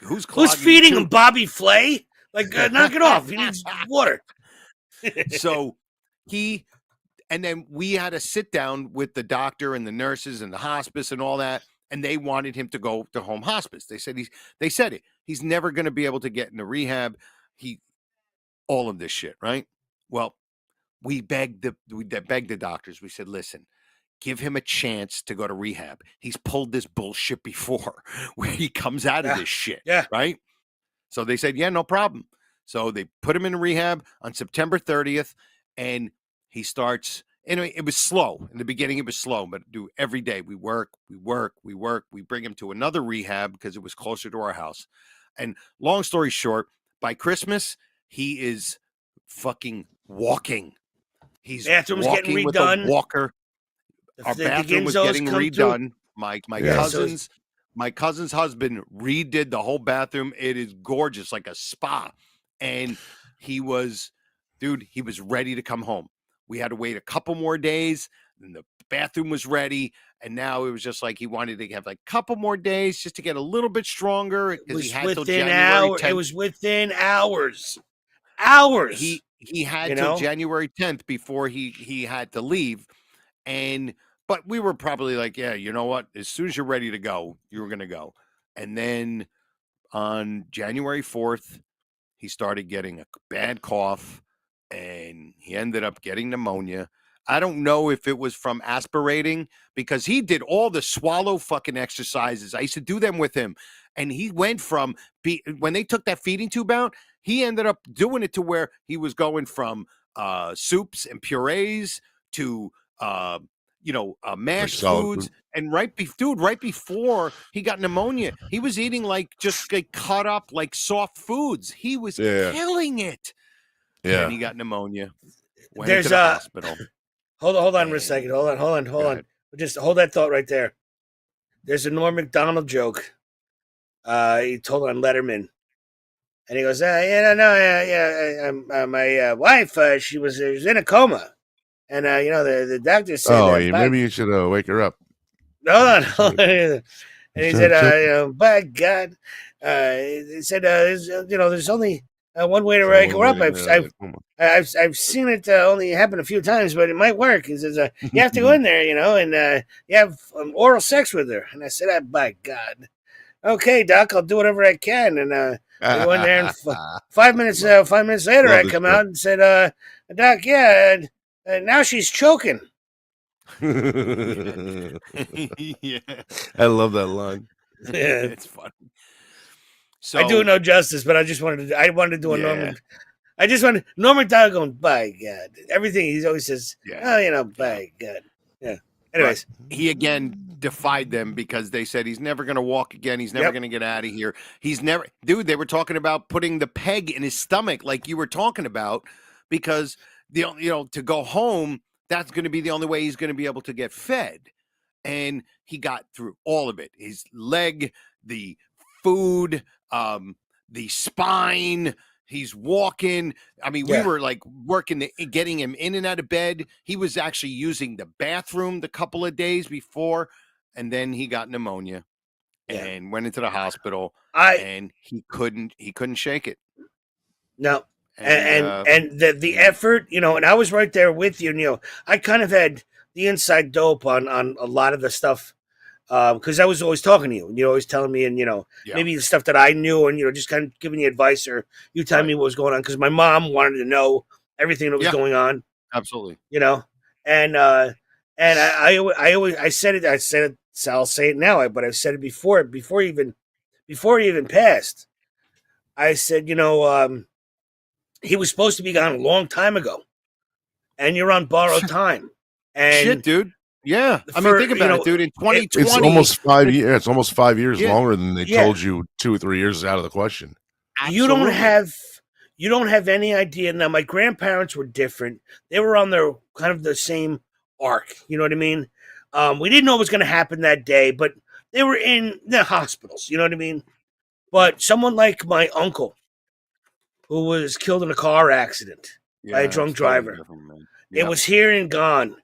who's clogging Who's feeding tube? him? Bobby Flay? Like, knock it off. He needs water. So and then we had to sit down with the doctor and the nurses and the hospice and all that. And they wanted him to go to home hospice. They said he's never going to be able to get into rehab. All of this shit, right? Well, we begged the doctors. We said, listen, give him a chance to go to rehab. He's pulled this bullshit before where he comes out of this shit. Yeah. Right. So they said, yeah, no problem. So they put him in rehab on September 30th, and he starts. Anyway, it was slow. In the beginning, it was slow, but every day we work. We bring him to another rehab because it was closer to our house. And long story short, by Christmas, he is fucking walking. He's bathroom's walking getting with redone. a walker. Our bathroom was getting redone. My cousin's husband redid the whole bathroom. It is gorgeous, like a spa. And he was ready to come home. We had to wait a couple more days, and the bathroom was ready. And now it was just like he wanted to have like a couple more days just to get a little bit stronger because he had till January 10th. It was within hours. Hours. He had till January 10th before he had to leave. But we were probably like, yeah, you know what? As soon as you're ready to go, you were going to go. And then on January 4th, he started getting a bad cough. And he ended up getting pneumonia. I don't know if it was from aspirating because he did all the swallow fucking exercises. I used to do them with him. And he went from when they took that feeding tube out, he ended up doing it to where he was going from soups and purees to mashed foods. And right before he got pneumonia, he was eating like just like cut up like soft foods. He was killing it. Yeah. And he got pneumonia. Went There's to the hospital. Hold on for a second. Hold on. Just hold that thought right there. There's a Norm Macdonald joke. He told on Letterman. And he goes, my wife, she was in a coma. And, the doctor said... maybe you should wake her up. Hold on. And he said, by God, he said, there's only... one way to wake her up. I've seen it only happen a few times, but it might work. He says, you have to go in there, and you have oral sex with her. And I said, by God. Okay, Doc, I'll do whatever I can. And I go in there, and 5 minutes later, I come out and said, Doc, now she's choking. Yeah. I love that line. Yeah, it's funny. So, I do no justice, but I wanted to do a Norman. I just wanted Norman Macdonald going, by God. Everything he always says, by God. Yeah. Anyways, he again defied them because they said he's never going to walk again. He's never going to get out of here. He's never, dude. They were talking about putting the peg in his stomach, like you were talking about, because to go home, that's going to be the only way he's going to be able to get fed. And he got through all of it: his leg, the food, the spine. He's walking. I mean, we were like getting him in and out of bed. He was actually using the bathroom the couple of days before, and then he got pneumonia and went into the hospital. And he couldn't shake it. No, and the effort, and I was right there with you. I kind of had the inside dope on a lot of the stuff. Because I was always talking to you, and you're always telling me, and maybe the stuff that I knew, and just kind of giving you advice, or you telling me what was going on. Because my mom wanted to know everything that was going on. Absolutely, and I said it. So I'll say it now, but I've said it before he even passed. I said, he was supposed to be gone a long time ago, and you're on borrowed time. And shit, dude. Yeah, I mean, think about it, dude. In 2020, it's almost 5 years. It's almost 5 years longer than they told you 2 or 3 years out of the question. Absolutely. You don't have any idea. Now, my grandparents were different. They were on their kind of the same arc. You know what I mean? We didn't know what was going to happen that day, but they were in the hospitals. You know what I mean? But someone like my uncle, who was killed in a car accident by a drunk driver, it was here and gone.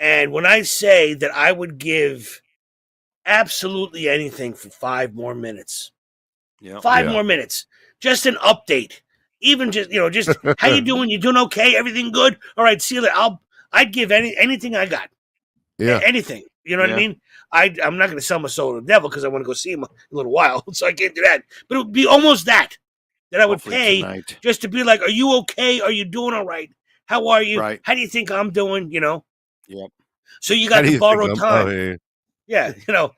And when I say that I would give absolutely anything for 5 more minutes, 5 more minutes, just an update, even just how you doing? You doing okay? Everything good? All right, see you later. I'd give anything I got, anything. You know what I mean? I'm not going to sell my soul to the devil because I want to go see him a little while, so I can't do that. But it would be almost that I would pay just to be like, are you okay? Are you doing all right? How are you? Right. How do you think I'm doing? Yep. So you got the borrowed time. Yeah, Dude,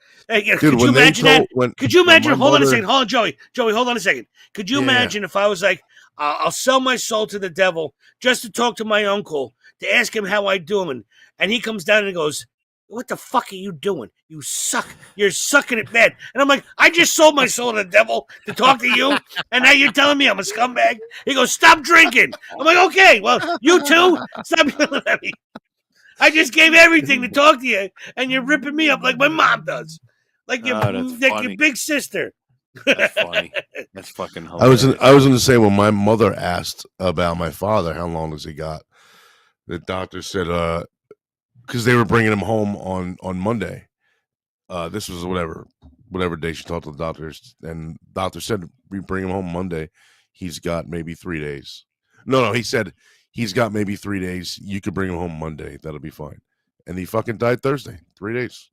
could you imagine that? Could you imagine? Hold on a second. Hold on, Joey, hold on a second. Could you imagine if I was like, I'll sell my soul to the devil just to talk to my uncle to ask him how I do him, and he comes down and goes, "What the fuck are you doing? You suck. You're sucking it bad." And I'm like, I just sold my soul to the devil to talk to you, and now you're telling me I'm a scumbag. He goes, "Stop drinking." I'm like, okay, well, you too. Stop yelling at me. I just gave everything to talk to you, and you're ripping me up like my mom does, like your big sister. That's funny. That's fucking hilarious. I was going to say, when my mother asked about my father, how long has he got? The doctor said, because they were bringing him home on Monday. This was whatever day she talked to the doctors, and the doctor said, we bring him home Monday. He's got maybe 3 days. No, he said, he's got maybe 3 days. You could bring him home Monday. That'll be fine. And he fucking died Thursday. 3 days.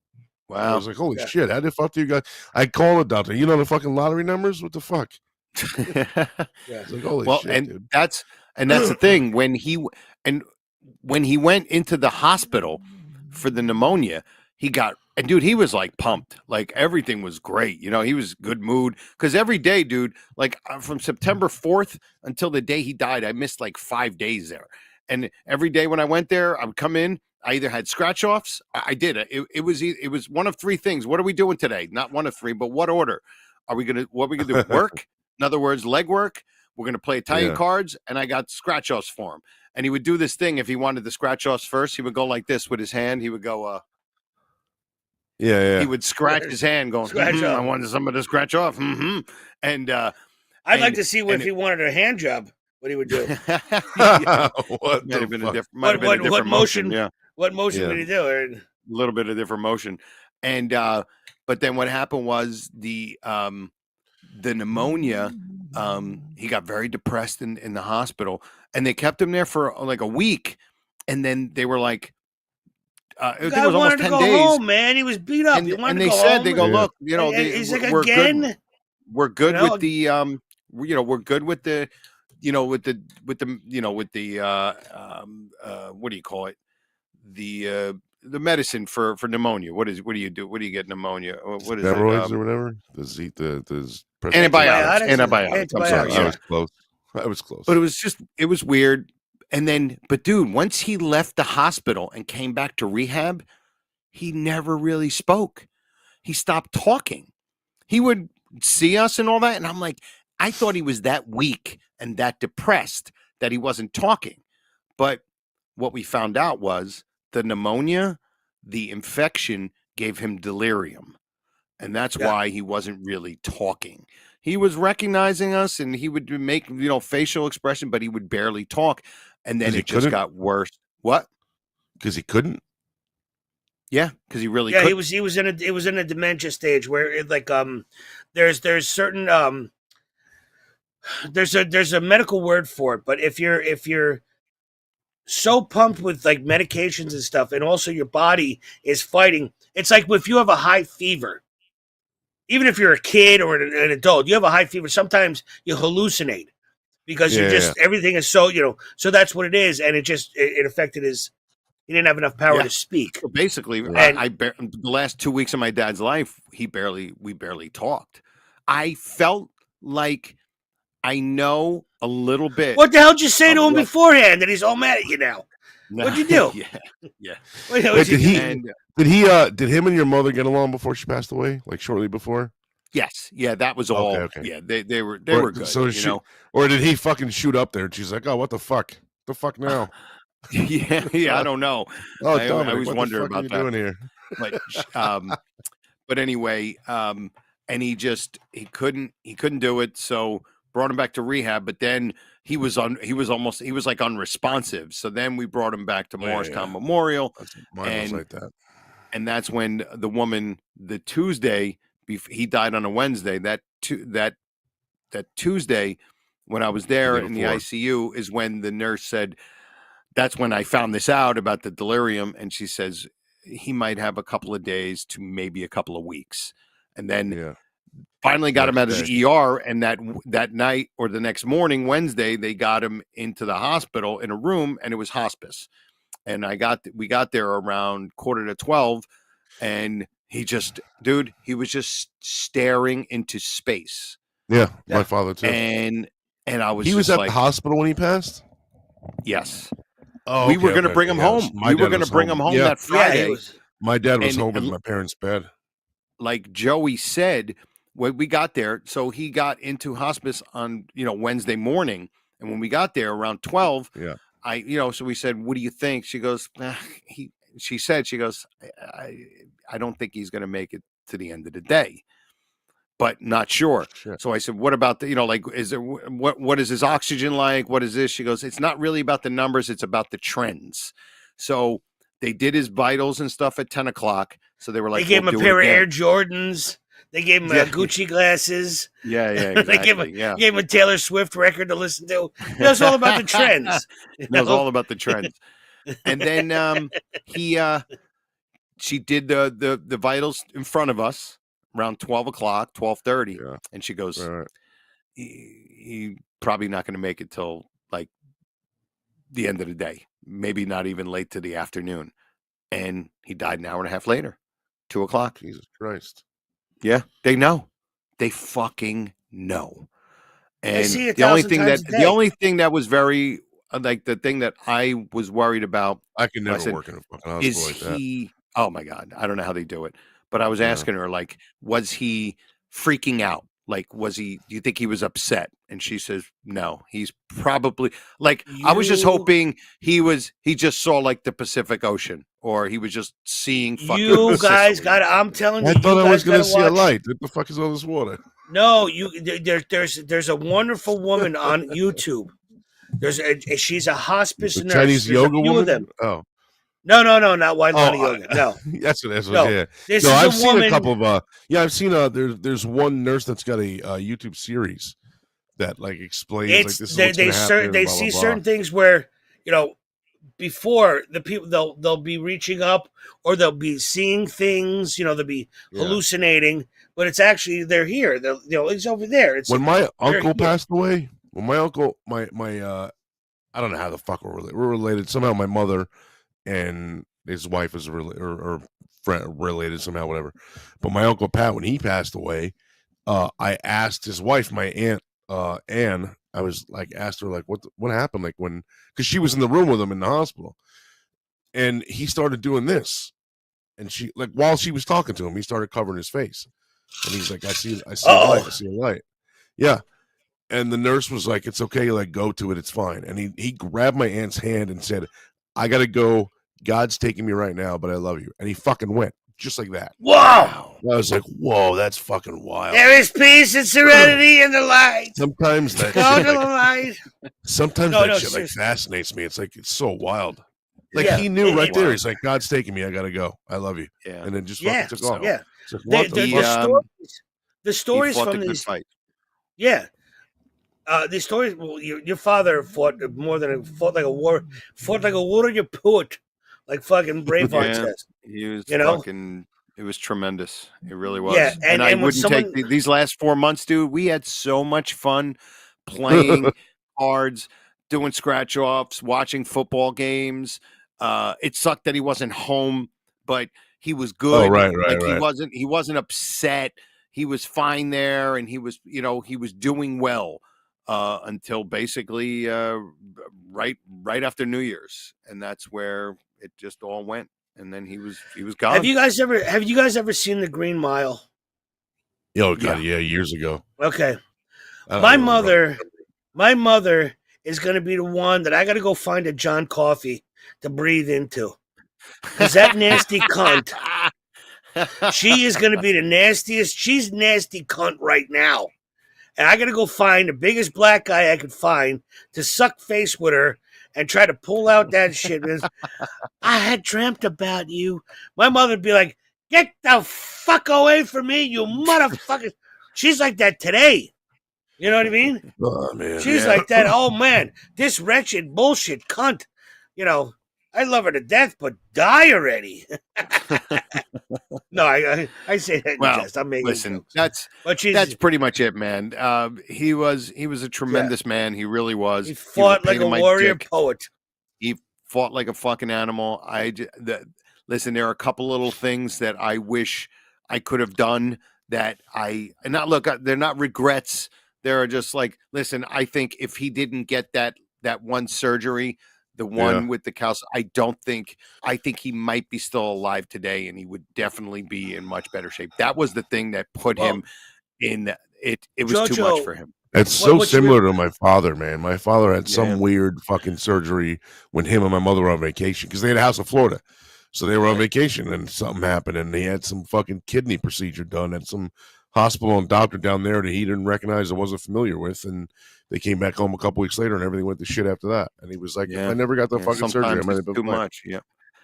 Wow. I was like, holy shit. How the fuck do you guys? I called the doctor. You know the fucking lottery numbers? What the fuck? It's like, holy shit, and dude. that's the thing. When he went into the hospital for the pneumonia, he was like pumped. Like everything was great. He was good mood. Because every day, dude, like from September 4th until the day he died, I missed like 5 days there. And every day when I went there, I would come in. I either had scratch offs. I did. It was one of 3 things. What are we doing today? Not one of 3, but what order? What are we gonna do? Work? In other words, leg work. We're gonna play Italian cards, and I got scratch offs for him. And he would do this thing if he wanted the scratch offs first. He would go like this with his hand. He would go. He would scratch his hand, going, I wanted somebody to scratch off. And I'd like to see if he wanted a hand job, what he would do. What might have been a different motion. Yeah. What motion did he do? A little bit of different motion. And but then what happened was the pneumonia. He got very depressed in the hospital, and they kept him there for like a week, and then they were like, it was almost 10 days. Home, man. He was beat up. And they said, they go, look, he's like, we're again. Good. We're good with the we're good with the what do you call it? The medicine for pneumonia. What do you do? What do you get pneumonia? What is steroids or whatever? The antibiotics. I'm sorry. I was close. But it was weird. And then, but dude, once he left the hospital and came back to rehab, he never really spoke. He stopped talking. He would see us and all that, and I'm like, I thought he was that weak and that depressed that he wasn't talking. But what we found out was the pneumonia, the infection gave him delirium. And that's why he wasn't really talking. He was recognizing us and he would make, facial expression, but he would barely talk. And then it just got worse. What? Because he couldn't? Yeah, because he really couldn't. He was in a dementia stage where there's certain there's a medical word for it, but if you're so pumped with like medications and stuff, and also your body is fighting, it's like if you have a high fever, even if you're a kid or an adult, you have a high fever, sometimes you hallucinate because everything is so, so that's what it is. And it affected he didn't have enough power to speak. So basically, the last 2 weeks of my dad's life, we barely talked. I felt like I know a little bit. What the hell did you say to him beforehand that he's all mad at you now? No, What'd you do? Yeah. Wait, did him and your mother get along before she passed away? Like shortly before? Yes. Yeah, that was all. Okay. Yeah, they were good. So or did he fucking shoot up there and she's like, oh, what the fuck? The fuck now? yeah, I don't know. Oh, I always wonder about that. Doing here? But anyway, and he couldn't do it, so brought him back to rehab, but then he was like unresponsive. So then we brought him back to Morristown Memorial. Mine was like that. And that's when the woman, the Tuesday, he died on a Wednesday. That Tuesday, when I was there in the ICU, is when the nurse said, that's when I found this out about the delirium. And she says, he might have a couple of days to maybe a couple of weeks. And then finally got him out of the ER. And that night or the next morning, Wednesday, they got him into the hospital in a room, and it was hospice. And we got there around 11:45, and he was just staring into space. Yeah, my father too. And I was. He was at the hospital when he passed. Yes. Oh, we were going to bring him home. We were going to bring him home that Friday. My dad was home in my parents' bed. Like Joey said, when we got there, so he got into hospice on Wednesday morning, and when we got there around 12, so we said, "What do you think?" She goes, she goes, I don't think he's going to make it to the end of the day, but not sure. So I said, what about is there, what is his oxygen like? What is this? She goes, it's not really about the numbers. It's about the trends. So they did his vitals and stuff at 10 o'clock. So they were like, they gave him a pair of Air Jordans. They gave him Gucci glasses. Yeah, exactly. They gave him a Taylor Swift record to listen to. It was all about the trends. It was all about the trends. And then she did the vitals in front of us around 12 o'clock, 12:30. And she goes, he probably not going to make it till like the end of the day, maybe not even late to the afternoon. And he died an hour and a half later, 2 o'clock. Jesus Christ. Yeah, they know. They fucking know. And the only thing that was very like the thing that I was worried about. I could never work in a fucking hospital like that. Oh my God, I don't know how they do it. But I was asking her, like, was he freaking out? Like, do you think he was upset? And she says, no, he's probably like, I was just hoping he just saw like the Pacific Ocean, or he was just seeing fucking. You guys I'm telling you. I thought I was going to see a light. What the fuck is all this water? No, there's a wonderful woman on YouTube. She's a hospice nurse. Chinese yoga woman? Them. Oh. No, not White Yoga. No, that's what. No. Yeah, I've seen a couple of. I've seen there's one nurse that's got a YouTube series that like explains like this. They see certain things where before the people they'll be reaching up or they'll be seeing things. They'll be hallucinating, but it's actually they're here. It's over there. When my uncle passed away, my I don't know how the fuck we're related. Somehow my mother and his wife is related somehow, whatever. But my Uncle Pat, when he passed away, I asked his wife, my aunt Anne, I was like, asked her like, what happened? Like because she was in the room with him in the hospital, and he started doing this, And she, like, while she was talking to him, he started covering his face. And he's like, I see a light, I see a light. Yeah. And the nurse was like, it's okay, like, go to it, it's fine. And he grabbed my aunt's hand and said, I gotta go. God's taking me right now, but I love you. And he fucking went. Just like that. Wow. I was like, whoa, that's fucking wild. There is peace and serenity in the light. Sometimes that Go shit, to the like, light. sometimes that shit like fascinates me. It's like, it's so wild. Like, he knew right there. He's like, God's taking me. I gotta go. I love you. Yeah. And then just fucking took off. Yeah. It's like, The stories he fought from the good these. fight. Yeah. The stories. Well, your father fought like a warrior poet, like fucking Braveheart says. He was You know? fucking. It was tremendous. It really was. Yeah, and I when wouldn't someone- take these last 4 months, dude. We had so much fun playing cards, doing scratch offs, watching football games. It sucked that he wasn't home, but he was good. Oh, right. He wasn't upset. He was fine there, and he was doing well until basically right after New Year's, and that's where it just all went. And then he was gone. Have you guys ever seen The Green Mile? Oh God, yeah, years ago. Okay. I don't My mother is going to be the one that I got to go find a John Coffey to breathe into. Because that nasty cunt, she is going to be the nastiest. She's nasty cunt right now. And I got to go find the biggest black guy I could find to suck face with her and try to pull out that shit. I had dreamt about you. My mother would be like, get the fuck away from me, you motherfucker. She's like that today. You know what I mean? Oh, man. She's like that. Oh, man, this wretched bullshit cunt. You know, I love her to death, but die already. No, I say that in jest. I'm making jokes. That's pretty much it, man. He was a tremendous man. He really was. He fought like a warrior poet. He fought like a fucking animal. Listen, there are a couple little things that I wish I could have done that they're not regrets. They're just like, listen, I think if he didn't get that one surgery, the one with the calcium, I think he might be still alive today, and he would definitely be in much better shape. That was the thing that put him in it. It was too much for him. It's so similar to my father, man. My father had some weird fucking surgery when him and my mother were on vacation because they had a house in Florida. So they were on vacation and something happened and he had some fucking kidney procedure done at some hospital and doctor down there that he didn't recognize and wasn't familiar with. And they came back home a couple weeks later and everything went to shit after that. And he was like, I never got the fucking surgery. It's too much. Yeah.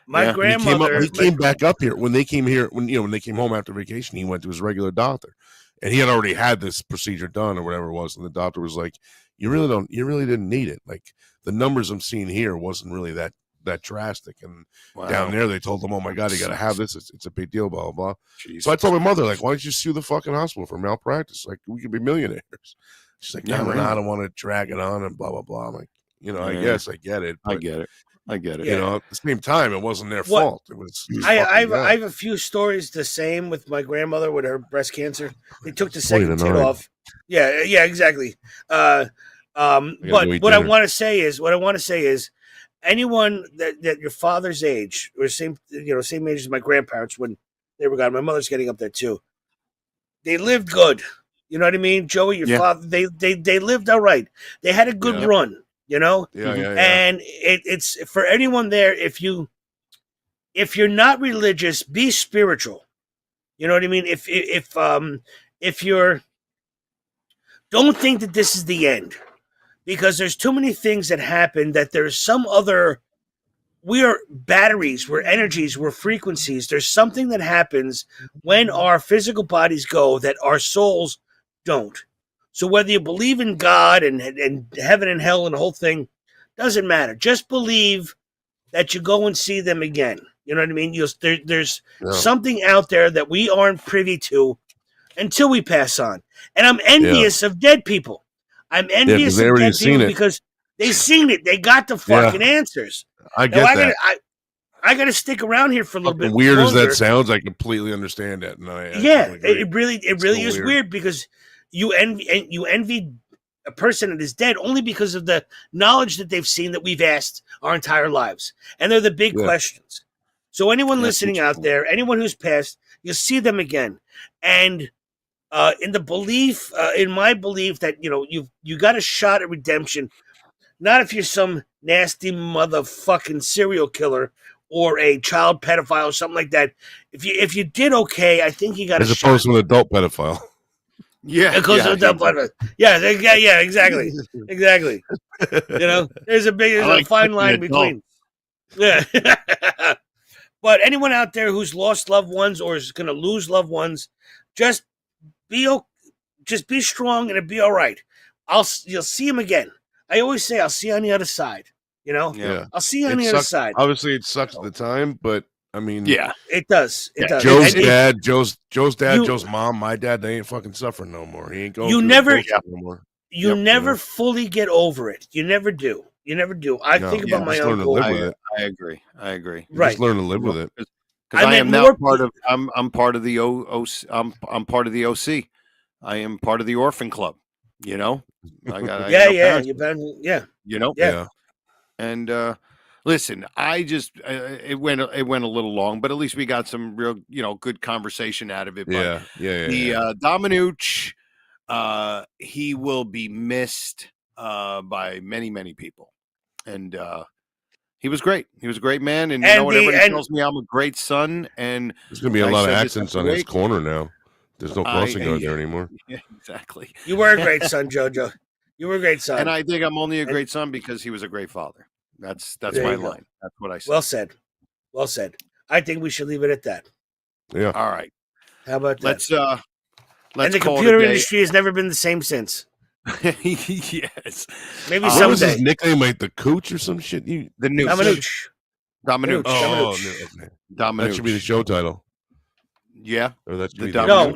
My grandmother. He came back up here when they came here, when they came home after vacation, he went to his regular doctor. And he had already had this procedure done or whatever it was. And the doctor was like, you really didn't need it. Like the numbers I'm seeing here wasn't really that drastic. And down there they told him, oh my God, you got to have this. It's a big deal, blah, blah, blah. Jesus. So I told my mother, like, why don't you sue the fucking hospital for malpractice? Like we could be millionaires. She's like, no, I don't want to drag it on and blah, blah, blah. I'm like, I guess I get it. I get it. At the same time, it wasn't their fault. It was. I have a few stories the same with my grandmother with her breast cancer. They took the second tit off. Yeah, exactly. But what I want to say is, anyone that your father's age or same age as my grandparents when they were gone. My mother's getting up there too. They lived good. You know what I mean, Joey? Your father. They lived all right. They had a good run. And it's for anyone there. If you're not religious, be spiritual. You know what I mean? If you're, don't think that this is the end, because there's too many things that happen that there's some other. We are batteries, we're energies, we're frequencies. There's something that happens when our physical bodies go that our souls don't. So whether you believe in God and heaven and hell and the whole thing, doesn't matter. Just believe that you go and see them again. You know what I mean? There's something out there that we aren't privy to until we pass on. And I'm envious of dead people. I'm envious of dead people because they've seen it. They got the fucking answers. I get that. I got to stick around here for a little bit. Weird as that sounds, I completely understand that. And it really is weird because you envy a person that is dead only because of the knowledge that they've seen that we've asked our entire lives, and they're the big questions. So anyone That's listening out there, anyone who's passed, you'll see them again. And in my belief that you got a shot at redemption. Not if you're some nasty motherfucking serial killer or a child pedophile or something like that. If you did okay, I think you got as a shot. opposed to an adult pedophile. Yeah, exactly. There's a fine line between. Yeah. But anyone out there who's lost loved ones or is going to lose loved ones, just be strong and it'll be all right. You'll see him again. I always say I'll see you on the other side. Yeah. I'll see you on the other side. Obviously, it sucks at the time, but I mean, yeah, it does. It does. Joe's dad, Joe's mom, my dad, they ain't fucking suffering no more. He ain't going. You never, no more. You never fully get over it. You never do. I think about my uncle. I agree. Right. Just learn to live with it. Because I am now part of. I'm part of the I'm part of the OC. I am part of the orphan club. I got. Yeah. And listen, I just it went a little long, but at least we got some real good conversation out of it. But the Dominooch, he will be missed by many people, and he was great. He was a great man, and everybody tells me I'm a great son. And there's gonna be a lot of accents on his corner now. There's no crossing guard there anymore. Yeah, exactly. You were a great son, JoJo. You were a great son. And I think I'm only a great son because he was a great father. That's my line. That's what I said. Well said. I think we should leave it at that. Yeah. All right. How about that? Let's and the computer industry has never been the same since. Yes. Maybe what someday. Was his nickname like the Cooch or some shit? The Nooch. Dominooch. Oh, okay. Dominooch. That should be the show title. Yeah. Or that should be no.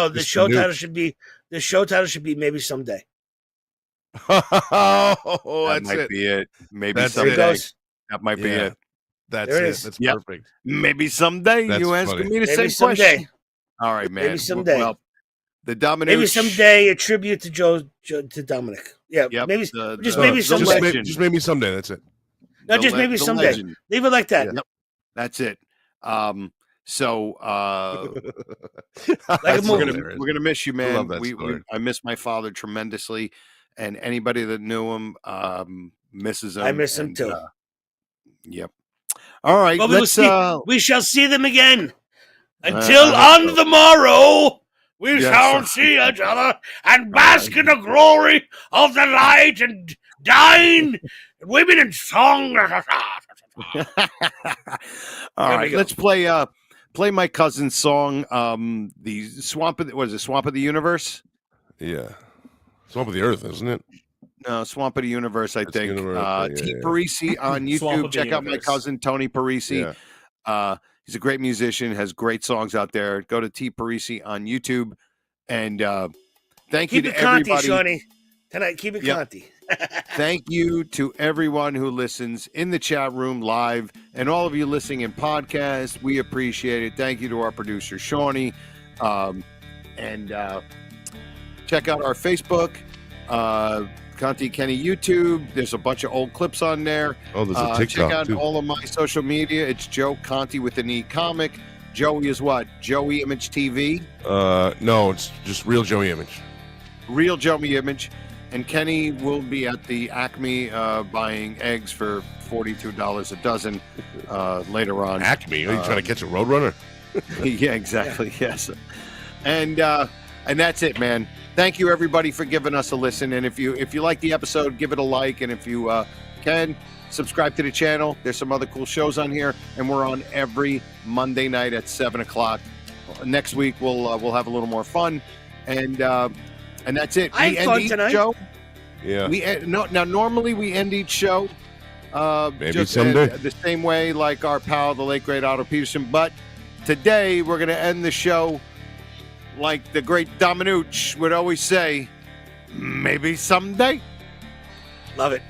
The show title should be Maybe Someday. That might be it. Maybe That's someday. it. That might be it. That's there it. is. That's Yep. perfect. Maybe someday. That's you asking funny. me the Maybe same question. someday. All right, man. Maybe someday. Well, the Dominooch. Maybe someday a tribute to to Dominic. Yeah. Yep. Maybe The someday. Just maybe someday. That's it. No, just maybe someday. Legend. Leave it like that. Yep. That's it. So like a movie. we're gonna miss you, man. love that story. I miss my father tremendously, and anybody that knew him misses him. I miss him too. Yep. All right, But let's. we shall see them again. Until on the morrow, we shall see each other and bask in the glory of the light and dine women in song. All right, let's play my cousin's song. The Swamp of the Universe? Yeah, Swamp of the Earth, isn't it? No, Swamp of the Universe, I think. T. Parisi on Swamp YouTube. of the Check out my Universe. cousin Tony Parisi. Yeah. He's a great musician, has great songs out there. Go to T. Parisi on YouTube. And thank you Keep to it Conti, everybody. Shawnee. Tonight, keep it Yep. Conti. Thank you to everyone who listens in the chat room live and all of you listening in podcast. We appreciate it. Thank you to our producer, Shawnee. And check out our Facebook, Conte and Kenny YouTube. There's a bunch of old clips on there. Oh, there's a TikTok check out too. all of my social media. It's Joe Conte with an E comic. Joey is what? Joey Image TV? No, it's just Real Joey Image. Real Joey Image. And Kenny will be at the Acme buying eggs for $42 a dozen later on. Acme? Are you trying to catch a Roadrunner? Yeah, exactly. Yes. And that's it, man. Thank you, everybody, for giving us a listen. And if you like the episode, give it a like. And if you can, subscribe to the channel. There's some other cool shows on here. And we're on every Monday night at 7 o'clock. Next week, we'll have a little more fun. And that's it. I had fun tonight. Show. Yeah. Now normally we end each show Maybe just someday. the same way like our pal, the late great Otto Peterson. But today we're going to end the show like the great Dominooch would always say, maybe someday. Love it.